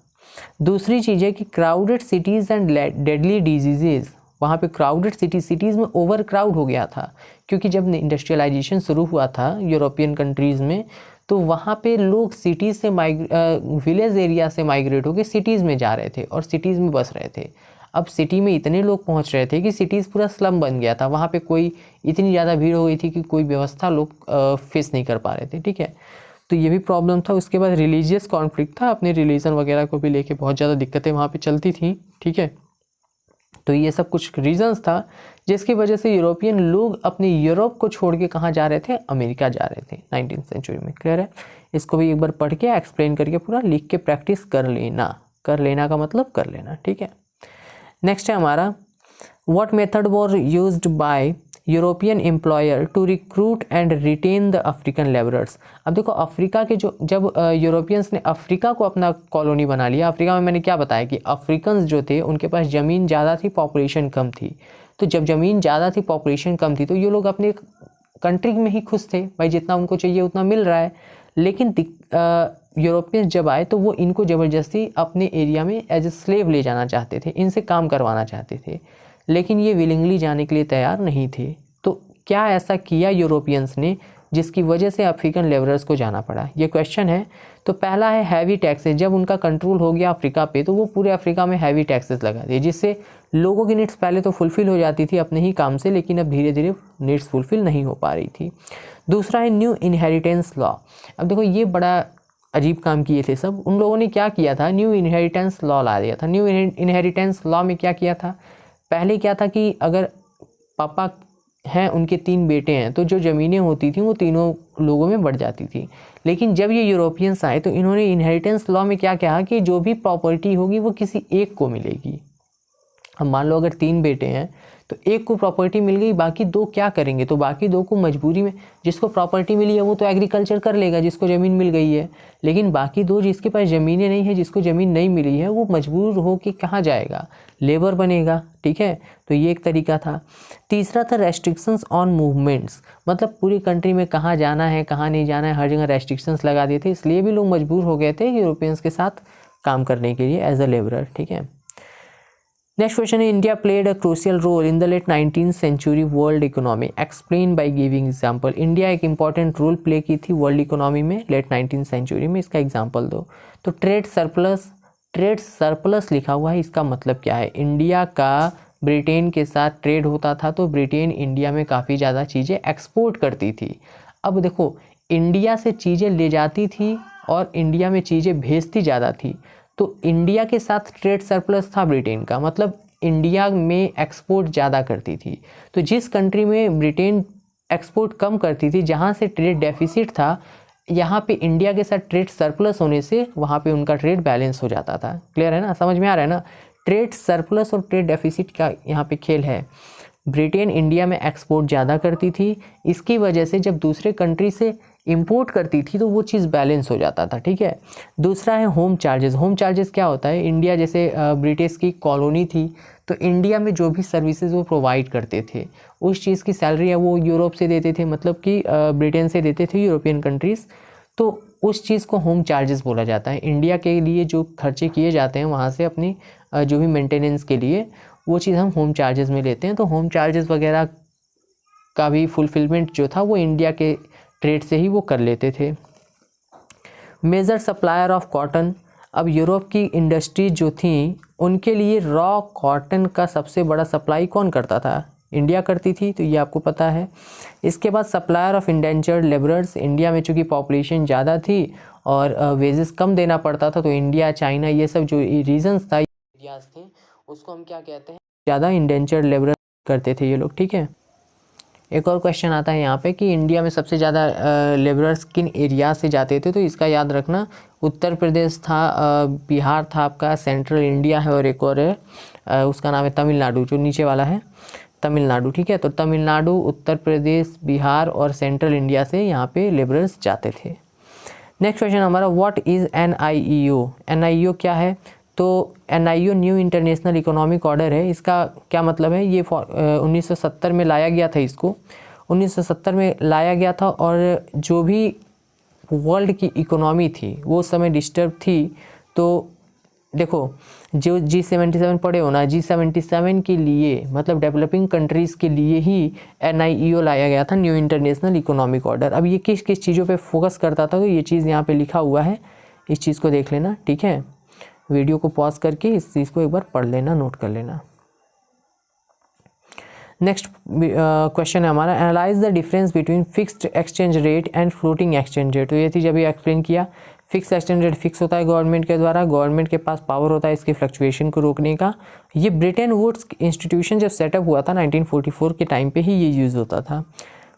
दूसरी चीज़ है कि crowded cities and deadly diseases. वहाँ पे क्राउडेड सिटीज़ में ओवर क्राउड हो गया था, क्योंकि जब इंडस्ट्रियलाइजेशन शुरू हुआ था यूरोपियन कंट्रीज़ में, तो वहाँ पे लोग सिटीज़ से विलेज एरिया से माइग्रेट होकर सिटीज़ में जा रहे थे और सिटीज़ में बस रहे थे। अब सिटी में इतने लोग पहुँच रहे थे कि सिटीज़ पूरा स्लम बन गया था, वहाँ पे कोई इतनी ज़्यादा भीड़ हो गई थी कि कोई व्यवस्था लोग फेस नहीं कर पा रहे थे, ठीक है। तो ये भी प्रॉब्लम था। उसके बाद रिलीजियस कॉन्फ्लिक्ट था, अपने रिलीजन वगैरह को भी लेके बहुत ज़्यादा दिक्कतें वहाँ पे चलती थी, ठीक है। तो ये सब कुछ रीजंस था जिसकी वजह से यूरोपियन लोग अपने यूरोप को छोड़ के कहाँ जा रहे थे, अमेरिका जा रहे थे 19th सेंचुरी में। क्लियर है? इसको भी एक बार पढ़ के एक्सप्लेन करके पूरा लिख के प्रैक्टिस कर लेना। कर लेना का मतलब कर लेना, ठीक है। नेक्स्ट है हमारा, what method was used by European employer to recruit and retain the African labourers. अब देखो अफ्रीका के जो जब यूरोपियंस ने अफ्रीका को अपना कॉलोनी बना लिया, अफ्रीका में मैंने क्या बताया कि अफ्रीकन्स जो थे उनके पास ज़मीन ज़्यादा थी, पॉपुलेशन कम थी। तो जब ज़मीन ज़्यादा थी, पॉपुलेशन कम थी, तो ये लोग अपने कंट्री में ही खुश थे, भाई जितना उनको चाहिए उतना मिल रहा है। लेकिन यूरोपियंस जब आए तो वो इनको ज़बरदस्ती अपने एरिया में एज ए स्लेव ले जाना चाहते थे, इनसे काम करवाना चाहते थे, लेकिन ये विलिंगली जाने के लिए तैयार नहीं थे। तो क्या ऐसा किया यूरोपियंस ने जिसकी वजह से अफ्रीकन लेबरर्स को जाना पड़ा, ये क्वेश्चन है। तो पहला है हैवी टैक्सेस। जब उनका कंट्रोल हो गया अफ्रीका पे तो वो पूरे अफ्रीका में हैवी टैक्सेस लगा दिए, जिससे लोगों की नीड्स पहले तो फुलफ़िल हो जाती थी अपने ही काम से, लेकिन अब धीरे धीरे नीड्स फुलफ़िल नहीं हो पा रही थी। दूसरा है न्यू इनहेरिटेंस लॉ। अब देखो ये बड़ा अजीब काम किए थे सब। उन लोगों ने क्या किया था, न्यू इनहेरिटेंस लॉ ला दिया था। न्यू इनहेरिटेंस लॉ में क्या किया था, पहले क्या था कि अगर पापा हैं, उनके 3 बेटे हैं, तो जो ज़मीनें होती थी वो तीनों लोगों में बढ़ जाती थी। लेकिन जब ये यूरोपियंस आए तो इन्होंने इनहेरिटेंस लॉ में क्या कहा कि जो भी प्रॉपर्टी होगी वो किसी एक को मिलेगी। अब मान लो अगर 3 बेटे हैं तो एक को प्रॉपर्टी मिल गई, बाकी 2 क्या करेंगे, तो बाकी 2 को मजबूरी में, जिसको प्रॉपर्टी मिली है वो तो एग्रीकल्चर कर लेगा जिसको ज़मीन मिल गई है, लेकिन बाकी 2 जिसके पास ज़मीनें नहीं है, जिसको ज़मीन नहीं मिली है, वो मजबूर हो कि कहाँ जाएगा, लेबर बनेगा। ठीक है, तो ये एक तरीका था। तीसरा था रेस्ट्रिक्शंस ऑन मूवमेंट्स, मतलब पूरी कंट्री में कहाँ जाना है कहाँ नहीं जाना है हर जगह रेस्ट्रिक्शंस लगा दिए थे, इसलिए भी लोग मजबूर हो गए थे यूरोपियंस के साथ काम करने के लिए एज अ लेबरर। ठीक है, नेक्स्ट क्वेश्चन है, India played a crucial role in the late 19th century world economy, explain by giving example. India एक इंपॉर्टेंट रोल प्ले की थी वर्ल्ड इकोनॉमी में लेट 19th सेंचुरी में, इसका एग्जांपल दो। तो ट्रेड सरप्लस लिखा हुआ है, इसका मतलब क्या है, इंडिया का ब्रिटेन के साथ ट्रेड होता था तो ब्रिटेन इंडिया में काफ़ी ज़्यादा चीज़ें एक्सपोर्ट करती थी। अब देखो, इंडिया से चीज़ें ले जाती थी और इंडिया में चीज़ें भेजती ज़्यादा थी, तो इंडिया के साथ ट्रेड सरप्लस था ब्रिटेन का, मतलब इंडिया में एक्सपोर्ट ज़्यादा करती थी। तो जिस कंट्री में ब्रिटेन एक्सपोर्ट कम करती थी, जहाँ से ट्रेड डेफिसिट था, यहाँ पे इंडिया के साथ ट्रेड सरप्लस होने से वहाँ पे उनका ट्रेड बैलेंस हो जाता था। क्लियर है ना, समझ में आ रहा है ना, ट्रेड सरप्लस और ट्रेड डेफिसिट का यहाँ पे खेल है। ब्रिटेन इंडिया में एक्सपोर्ट ज़्यादा करती थी, इसकी वजह से जब दूसरे कंट्री से इंपोर्ट करती थी तो वो चीज़ बैलेंस हो जाता था। ठीक है, दूसरा है होम चार्जेस। होम चार्जेस क्या होता है, इंडिया जैसे ब्रिटिश की कॉलोनी थी तो इंडिया में जो भी सर्विसेज वो प्रोवाइड करते थे उस चीज़ की सैलरी है वो यूरोप से देते थे, मतलब कि ब्रिटेन से देते थे यूरोपियन कंट्रीज़, तो उस चीज़ को होम चार्जेस बोला जाता है। इंडिया के लिए जो खर्चे किए जाते हैं वहाँ से अपनी जो भी मेंटेनेंस के लिए, वो चीज़ हम होम चार्जेस में लेते हैं। तो होम चार्जेस वगैरह का भी फुलफिलमेंट जो था वो इंडिया के ट्रेड से ही वो कर लेते थे। मेजर सप्लायर ऑफ कॉटन, अब यूरोप की इंडस्ट्रीज जो थी उनके लिए रॉ कॉटन का सबसे बड़ा सप्लाई कौन करता था, इंडिया करती थी, तो ये आपको पता है। इसके बाद supplier of indentured labourers, India में चूँकि पॉपुलेशन ज़्यादा थी और वेजेस कम देना पड़ता था, तो इंडिया चाइना ये सब जो रीजन्स था एरियाज थे उसको हम क्या कहते हैं, ज़्यादा इंडेंचर्ड लेबरर करते थे ये लोग। ठीक है, एक और क्वेश्चन आता है यहाँ पे कि इंडिया में सबसे ज़्यादा लेबरर्स किन एरिया से जाते थे, तो इसका याद रखना, उत्तर प्रदेश था, बिहार था आपका, सेंट्रल इंडिया है और एक और है उसका नाम है तमिलनाडु, जो नीचे वाला है तमिलनाडु। ठीक है, तो तमिलनाडु, उत्तर प्रदेश, बिहार और सेंट्रल इंडिया से यहाँ पे लेबरर्स जाते थे। नेक्स्ट क्वेश्चन हमारा, व्हाट इज़ NIEO। NIEO क्या है, तो NIEO new international economic order है। इसका क्या मतलब है, ये 1970 में लाया गया था, इसको 1970 में लाया गया था, और जो भी वर्ल्ड की इकोनॉमी थी वो उस समय डिस्टर्ब थी। तो देखो, जो G77 पढ़े हो ना, G77 के लिए मतलब डेवलपिंग कंट्रीज़ के लिए ही NIEO लाया गया था, न्यू इंटरनेशनल इकोनॉमिक ऑर्डर। अब ये किस किस चीज़ों पे फोकस करता था, तो ये चीज़ यहाँ पे लिखा हुआ है, इस चीज़ को देख लेना। ठीक है, वीडियो को पॉज करके इस चीज़ को एक बार पढ़ लेना, नोट कर लेना। नेक्स्ट क्वेश्चन है हमारा, analyse the difference between fixed exchange rate and floating exchange rate. तो ये चीज़ अभी एक्सप्लेन किया, फिक्स एक्सचेंज रेट फिक्स होता है गवर्नमेंट के द्वारा, गवर्नमेंट के पास पावर होता है इसकी फ्लक्चुएशन को रोकने का। ये ब्रिटेन वुड्स इंस्टीट्यूशन जब सेटअप हुआ था 1944 के टाइम पे ही ये यूज़ होता था।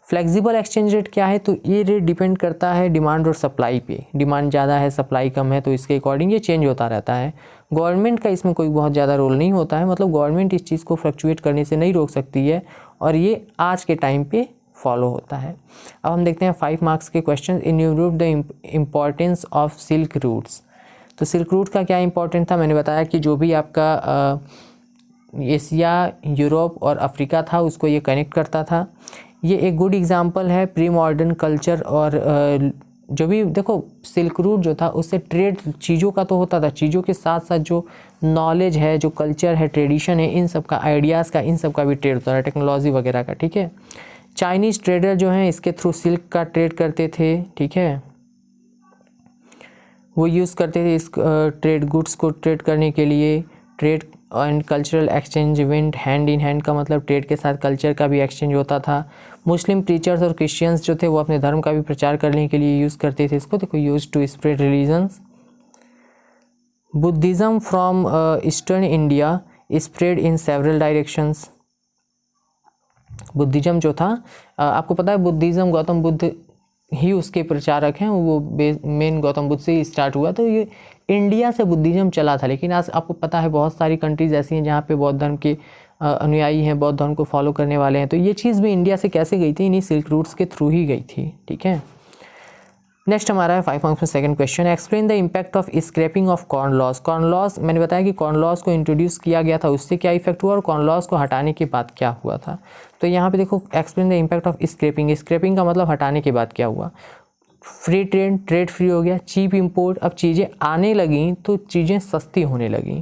फ्लेक्सिबल एक्सचेंज रेट क्या है, तो ये रेट डिपेंड करता है डिमांड और सप्लाई पे, डिमांड ज़्यादा है सप्लाई कम है तो इसके अकॉर्डिंग ये चेंज होता रहता है। गवर्नमेंट का इसमें कोई बहुत ज़्यादा रोल नहीं होता है, मतलब गवर्नमेंट इस चीज़ को फ्लक्चुएट करने से नहीं रोक सकती है, और ये आज के टाइम पे फॉलो होता है। अब हम देखते हैं 5 मार्क्स के question. In Europe the importance of silk routes. तो सिल्क रूट का क्या इंपॉर्टेंट था, मैंने बताया कि जो भी आपका एशिया, यूरोप और अफ्रीका था उसको ये कनेक्ट करता था। ये एक गुड एग्जांपल है प्री मॉडर्न कल्चर, और जो भी देखो सिल्क रूट जो था उससे ट्रेड चीज़ों का तो होता था, चीज़ों के साथ साथ जो नॉलेज है, जो कल्चर है, ट्रेडिशन है, इन सब का, आइडियाज़ का, इन सब का भी ट्रेड होता है, टेक्नोलॉजी वगैरह का। ठीक है, चाइनीज़ ट्रेडर जो हैं इसके थ्रू सिल्क का ट्रेड करते थे, ठीक है, वो यूज़ करते थे इस ट्रेड गुड्स को ट्रेड करने के लिए। Trade and cultural exchange event hand in hand का मतलब ट्रेड के साथ कल्चर का भी एक्सचेंज होता था। मुस्लिम प्रीचर्स और क्रिश्चियंस जो थे वो अपने धर्म का भी प्रचार करने के लिए यूज़ करते थे इसको, देखो use to spread religions. Buddhism from eastern India spread in several directions. Buddhism जो था आपको पता है बुद्धिज़्म गौतम बुद्ध ही उसके प्रचारक हैं, वो मेन गौतम बुद्ध से ही स्टार्ट हुआ। तो ये इंडिया से बुद्धिज़्म चला था, लेकिन आज आपको पता है बहुत सारी कंट्रीज़ ऐसी हैं जहाँ पे बौद्ध धर्म के अनुयायी हैं, बौद्ध धर्म को फॉलो करने वाले हैं। तो ये चीज़ भी इंडिया से कैसे गई थी, इन्हीं सिल्क रूट्स के थ्रू ही गई थी, ठीक है। नेक्स्ट हमारा है 5 मार्क्स में second question, explain the impact of scrapping of corn laws. Corn laws मैंने बताया कि कॉर्न लॉस को इंट्रोड्यूस किया गया था, उससे क्या इफेक्ट हुआ और कॉर्न लॉस को हटाने के बाद क्या हुआ था। तो यहाँ पे देखो explain the impact of scrapping. Scrapping का मतलब हटाने के बाद क्या हुआ। फ्री ट्रेड, ट्रेड फ्री हो गया। चीप इंपोर्ट, अब चीज़ें आने लगीं तो चीज़ें सस्ती होने लगीं।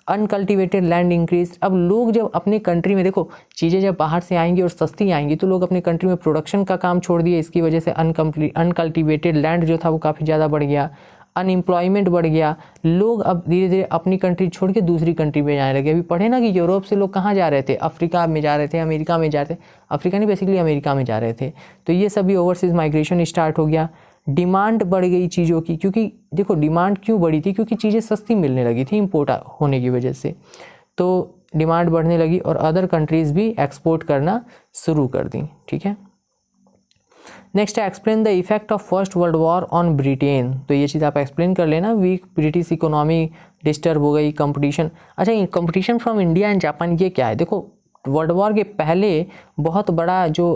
अनकल्टिवेटेड लैंड इंक्रीज, अब लोग जब अपने कंट्री में, देखो चीज़ें जब बाहर से आएंगी और सस्ती आएंगी तो लोग अपने कंट्री में प्रोडक्शन का काम छोड़ दिए, इसकी वजह से अनकल्टिवेटेड लैंड जो था वो काफ़ी ज़्यादा बढ़ गया। अनएम्प्लॉयमेंट बढ़ गया, लोग अब धीरे धीरे अपनी कंट्री छोड़ के दूसरी कंट्री में जाने लगे। अभी पढ़े ना कि यूरोप से लोग कहाँ जा रहे थे, अफ्रीका में जा रहे थे, अमेरिका में जा रहे थे, अफ्रीका नहीं बेसिकली अमेरिका में जा रहे थे। तो ये सभी ओवरसीज़ माइग्रेशन स्टार्ट हो गया। डिमांड बढ़ गई चीज़ों की, क्योंकि देखो डिमांड क्यों बढ़ी थी, क्योंकि चीज़ें सस्ती मिलने लगी थी इंपोर्ट होने की वजह से, तो डिमांड बढ़ने लगी और अदर कंट्रीज़ भी एक्सपोर्ट करना शुरू कर दी, ठीक है। नेक्स्ट है explain the effect of first world war on Britain. तो ये चीज़ आप एक्सप्लेन कर लेना। वीक ब्रिटिश इकोनॉमी डिस्टर्ब हो गई, कंपटीशन। अच्छा, ये competition from India and Japan ये क्या है, देखो वर्ल्ड वॉर के पहले बहुत बड़ा जो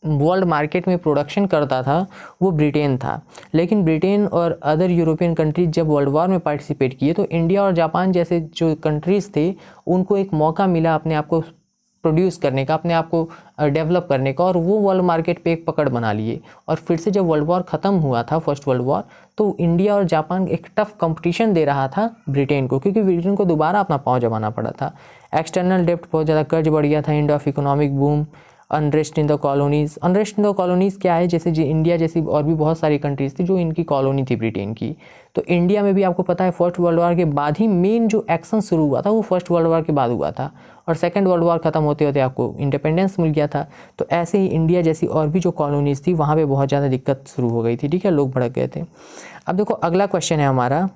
वर्ल्ड मार्केट में प्रोडक्शन करता था वो ब्रिटेन था, लेकिन ब्रिटेन और अदर यूरोपियन कंट्रीज जब वर्ल्ड वॉर में पार्टिसिपेट किए तो इंडिया और जापान जैसे जो कंट्रीज़ थे उनको एक मौका मिला अपने आप को प्रोड्यूस करने का, अपने आप को डेवलप करने का, और वो वर्ल्ड मार्केट पे एक पकड़ बना लिए। और फिर से जब वर्ल्ड वॉर ख़त्म हुआ था, फर्स्ट वर्ल्ड वॉर, तो इंडिया और जापान एक टफ कंपटीशन दे रहा था ब्रिटेन को, क्योंकि ब्रिटेन को दोबारा अपना पाँव जमाना पड़ा था। एक्सटर्नल डेप्ट बहुत ज़्यादा कर्ज बढ़ गया था, end of economic boom. Unrest in the colonies, unrest in the colonies क्या है, जैसे इंडिया जैसी और भी बहुत सारी कंट्रीज़ थी जो इनकी कॉलोनी थी ब्रिटेन की। तो इंडिया में भी आपको पता है फर्स्ट वर्ल्ड वॉर के बाद ही मेन जो एक्शन शुरू हुआ था वो फर्स्ट वर्ल्ड वॉर के बाद हुआ था, और सेकंड वर्ल्ड वॉर ख़त्म होते होते आपको इंडिपेंडेंस मिल गया था। तो ऐसे ही इंडिया जैसी और भी जो कॉलोनीज़ थी वहाँ पे बहुत ज़्यादा दिक्कत शुरू हो गई थी, ठीक है, लोग भड़क गए थे। अब देखो अगला क्वेश्चन है हमारा,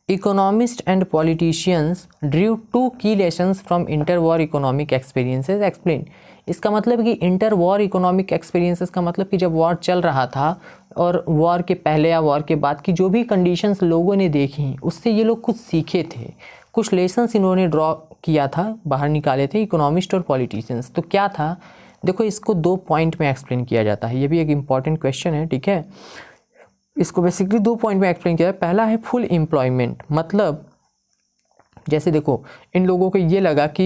इकोनॉमिस्ट एंड पॉलिटिशियंस ड्रीव 2 की lessons from inter war economic experiences, explain. इसका मतलब कि इंटर वॉर इकोनॉमिक एक्सपीरियंसेस का मतलब कि जब वॉर चल रहा था और वॉर के पहले या वॉर के बाद की जो भी कंडीशंस लोगों ने देखी उससे ये लोग कुछ सीखे थे, कुछ लेसन्स इन्होंने ड्रॉ किया था, बाहर निकाले थे इकोनॉमिस्ट और पॉलिटिशियंस। तो क्या था, देखो इसको 2 पॉइंट में एक्सप्लेन किया जाता है, ये भी एक इंपॉर्टेंट क्वेश्चन है, ठीक है। इसको बेसिकली 2 पॉइंट में एक्सप्लेन किया है। पहला है फुल एम्प्लॉयमेंट, मतलब जैसे देखो इन लोगों को ये लगा कि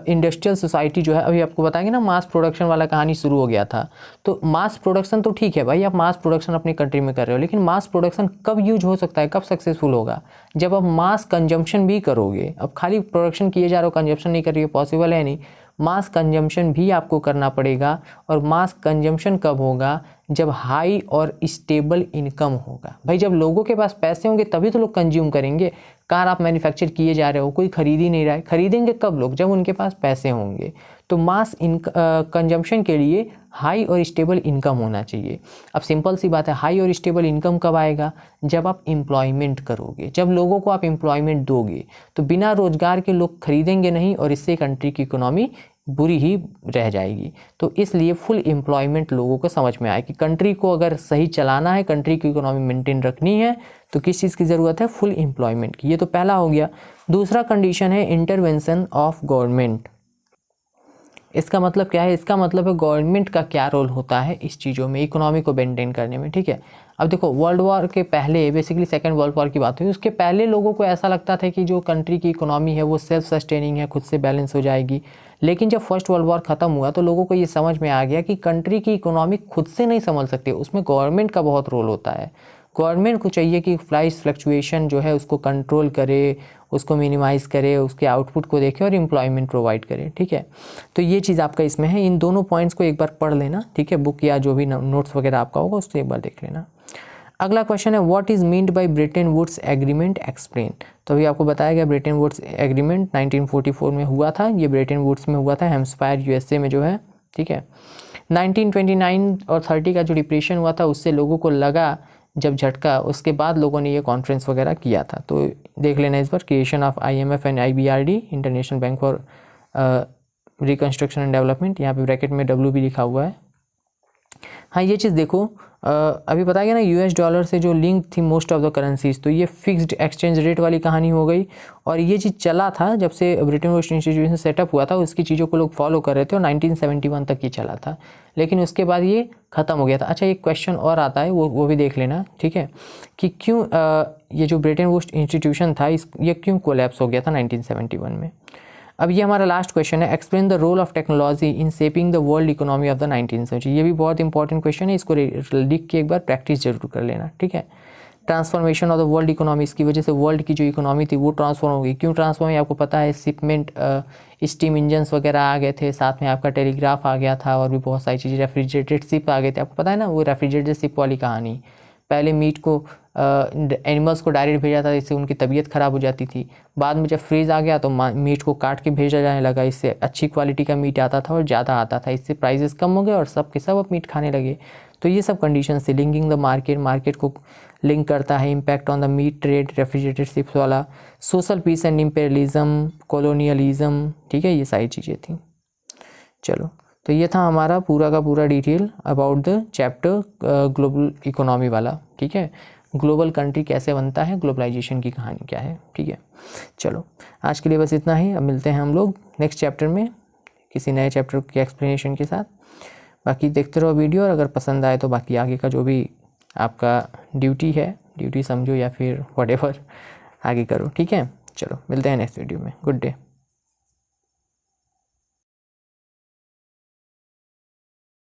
इंडस्ट्रियल सोसाइटी जो है, अभी आपको बताएंगे ना मास प्रोडक्शन वाला कहानी शुरू हो गया था। तो मास प्रोडक्शन तो ठीक है भाई, आप मास प्रोडक्शन अपनी कंट्री में कर रहे हो, लेकिन मास प्रोडक्शन कब यूज हो सकता है, कब सक्सेसफुल होगा, जब आप मास कंजम्पशन भी करोगे। अब खाली प्रोडक्शन किए जा रहे हो, कंजम्पशन नहीं कर रही हो, पॉसिबल है नहीं। मास कंजम्पशन भी आपको करना पड़ेगा, और मास कंजम्पशन कब होगा, जब हाई और स्टेबल इनकम होगा। भाई जब लोगों के पास पैसे होंगे तभी तो लोग कंज्यूम करेंगे। कार आप मैन्युफैक्चर किए जा रहे हो, कोई खरीद ही नहीं रहा है, खरीदेंगे कब लोग, जब उनके पास पैसे होंगे। तो मास कंजम्पशन के लिए हाई और स्टेबल इनकम होना चाहिए। अब सिंपल सी बात है, हाई और स्टेबल इनकम कब आएगा, जब आप एम्प्लॉयमेंट करोगे, जब लोगों को आप एम्प्लॉयमेंट दोगे। तो बिना रोजगार के लोग खरीदेंगे नहीं, और इससे कंट्री की इकोनॉमी बुरी ही रह जाएगी। तो इसलिए फुल एम्प्लॉयमेंट लोगों को समझ में आए कि कंट्री को अगर सही चलाना है, कंट्री की इकोनॉमी मेंटेन रखनी है, तो किस चीज़ की ज़रूरत है, फुल एम्प्लॉयमेंट की। ये तो पहला हो गया। दूसरा कंडीशन है इंटरवेंशन ऑफ गवर्नमेंट। इसका मतलब क्या है, इसका मतलब है गवर्नमेंट का क्या रोल होता है इस चीज़ों में, इकोनॉमी को मेंटेन करने में, ठीक है। अब देखो वर्ल्ड वॉर के पहले, बेसिकली सेकंड वर्ल्ड वॉर की बात हुई, उसके पहले लोगों को ऐसा लगता था कि जो कंट्री की इकोनॉमी है वो सेल्फ सस्टेनिंग है, खुद से बैलेंस हो जाएगी। लेकिन जब फर्स्ट वर्ल्ड वॉर ख़त्म हुआ तो लोगों को ये समझ में आ गया कि कंट्री की इकोनॉमी खुद से नहीं संभल सकती, उसमें गवर्नमेंट का बहुत रोल होता है। गवर्नमेंट को चाहिए कि प्राइस फ्लक्चुएशन जो है उसको कंट्रोल करे, उसको मिनिमाइज़ करे, उसके आउटपुट को देखे और एम्प्लॉयमेंट प्रोवाइड करे, ठीक है। तो ये चीज़ आपका इसमें है, इन दोनों पॉइंट्स को एक बार पढ़ लेना, ठीक है, बुक या जो भी नोट्स वगैरह आपका होगा उसको एक बार देख लेना। अगला क्वेश्चन है what is meant by Bretton Woods agreement explain. तो अभी आपको बताया गया ब्रेटन वुड्स एग्रीमेंट 1944 में हुआ था, ये ब्रेटन वुड्स में हुआ था, हेम्प्शायर यूएसए में जो है, ठीक है। 1929 और 30 का जो डिप्रेशन हुआ था उससे लोगों को लगा जब झटका, उसके बाद लोगों ने ये कॉन्फ्रेंस वगैरह किया था। तो देख लेना इस बार, creation of IMF and IBRD, International Bank for Reconstruction and Development, यहाँ पे ब्रैकेट में W भी लिखा हुआ है। हाँ ये चीज़ देखो, अभी बताया गया ना US डॉलर से जो लिंक थी मोस्ट ऑफ द करेंसीज, तो ये फिक्स्ड एक्सचेंज रेट वाली कहानी हो गई। और ये चीज़ चला था जब से ब्रेटन वुड्स इंस्टीट्यूशन सेटअप हुआ था, उसकी चीज़ों को लोग फॉलो कर रहे थे और 1971 तक ये चला था, लेकिन उसके बाद ये ख़त्म हो गया था। अच्छा एक क्वेश्चन और आता है, वो भी देख लेना, ठीक है, कि क्यों ये जो ब्रेटन वुड्स इंस्टीट्यूशन था ये क्यों कोलैप्स हो गया था 1971 में। अब ये हमारा लास्ट क्वेश्चन है, explain the role of technology in shaping the world economy of the 19th century. ये भी बहुत इंपॉर्टेंट क्वेश्चन है, इसको लिख के एक बार प्रैक्टिस जरूर कर लेना, ठीक है। Transformation of the world economy, इसकी वजह से वर्ल्ड की जो इकोनॉमी थी वो ट्रांसफॉर्म हो गई। क्यों ट्रांसफॉर्म हुई आपको पता है, शिपमेंट स्टीम इंजन्स वगैरह आ गए थे, साथ में आपका टेलीग्राफ आ गया था और भी बहुत सारी चीज़ें, रेफ्रिजरेटेड शिप आ गए थे, आपको पता है ना वो रेफ्रिजरेटेड शिप वाली कहानी। पहले मीट को एनिमल्स को डायरेक्ट भेजा था, इससे उनकी तबीयत ख़राब हो जाती थी। बाद में जब फ्रीज आ गया तो मीट को काट के भेजा जाने लगा, इससे अच्छी क्वालिटी का मीट आता था और ज़्यादा आता था, इससे प्राइसेस कम हो गए और सब के सब अब मीट खाने लगे। तो ये सब कंडीशन से लिंकिंग द मार्केट को लिंक करता है, impact on the meat trade, refrigerated ships वाला, social peace and imperialism, colonialism, ठीक है, ये सारी चीज़ें थी। चलो तो ये था हमारा पूरा का पूरा detail about the chapter global economy वाला, ठीक है। ग्लोबल कंट्री कैसे बनता है, ग्लोबलाइजेशन की कहानी क्या है, ठीक है। चलो आज के लिए बस इतना ही, अब मिलते हैं हम लोग नेक्स्ट चैप्टर में किसी नए चैप्टर के एक्सप्लेनेशन के साथ। बाकी देखते रहो वीडियो, और अगर पसंद आए तो बाकी आगे का जो भी आपका ड्यूटी समझो या फिर व्हाटएवर आगे करो, ठीक है। चलो मिलते हैं नेक्स्ट वीडियो में, गुड डे।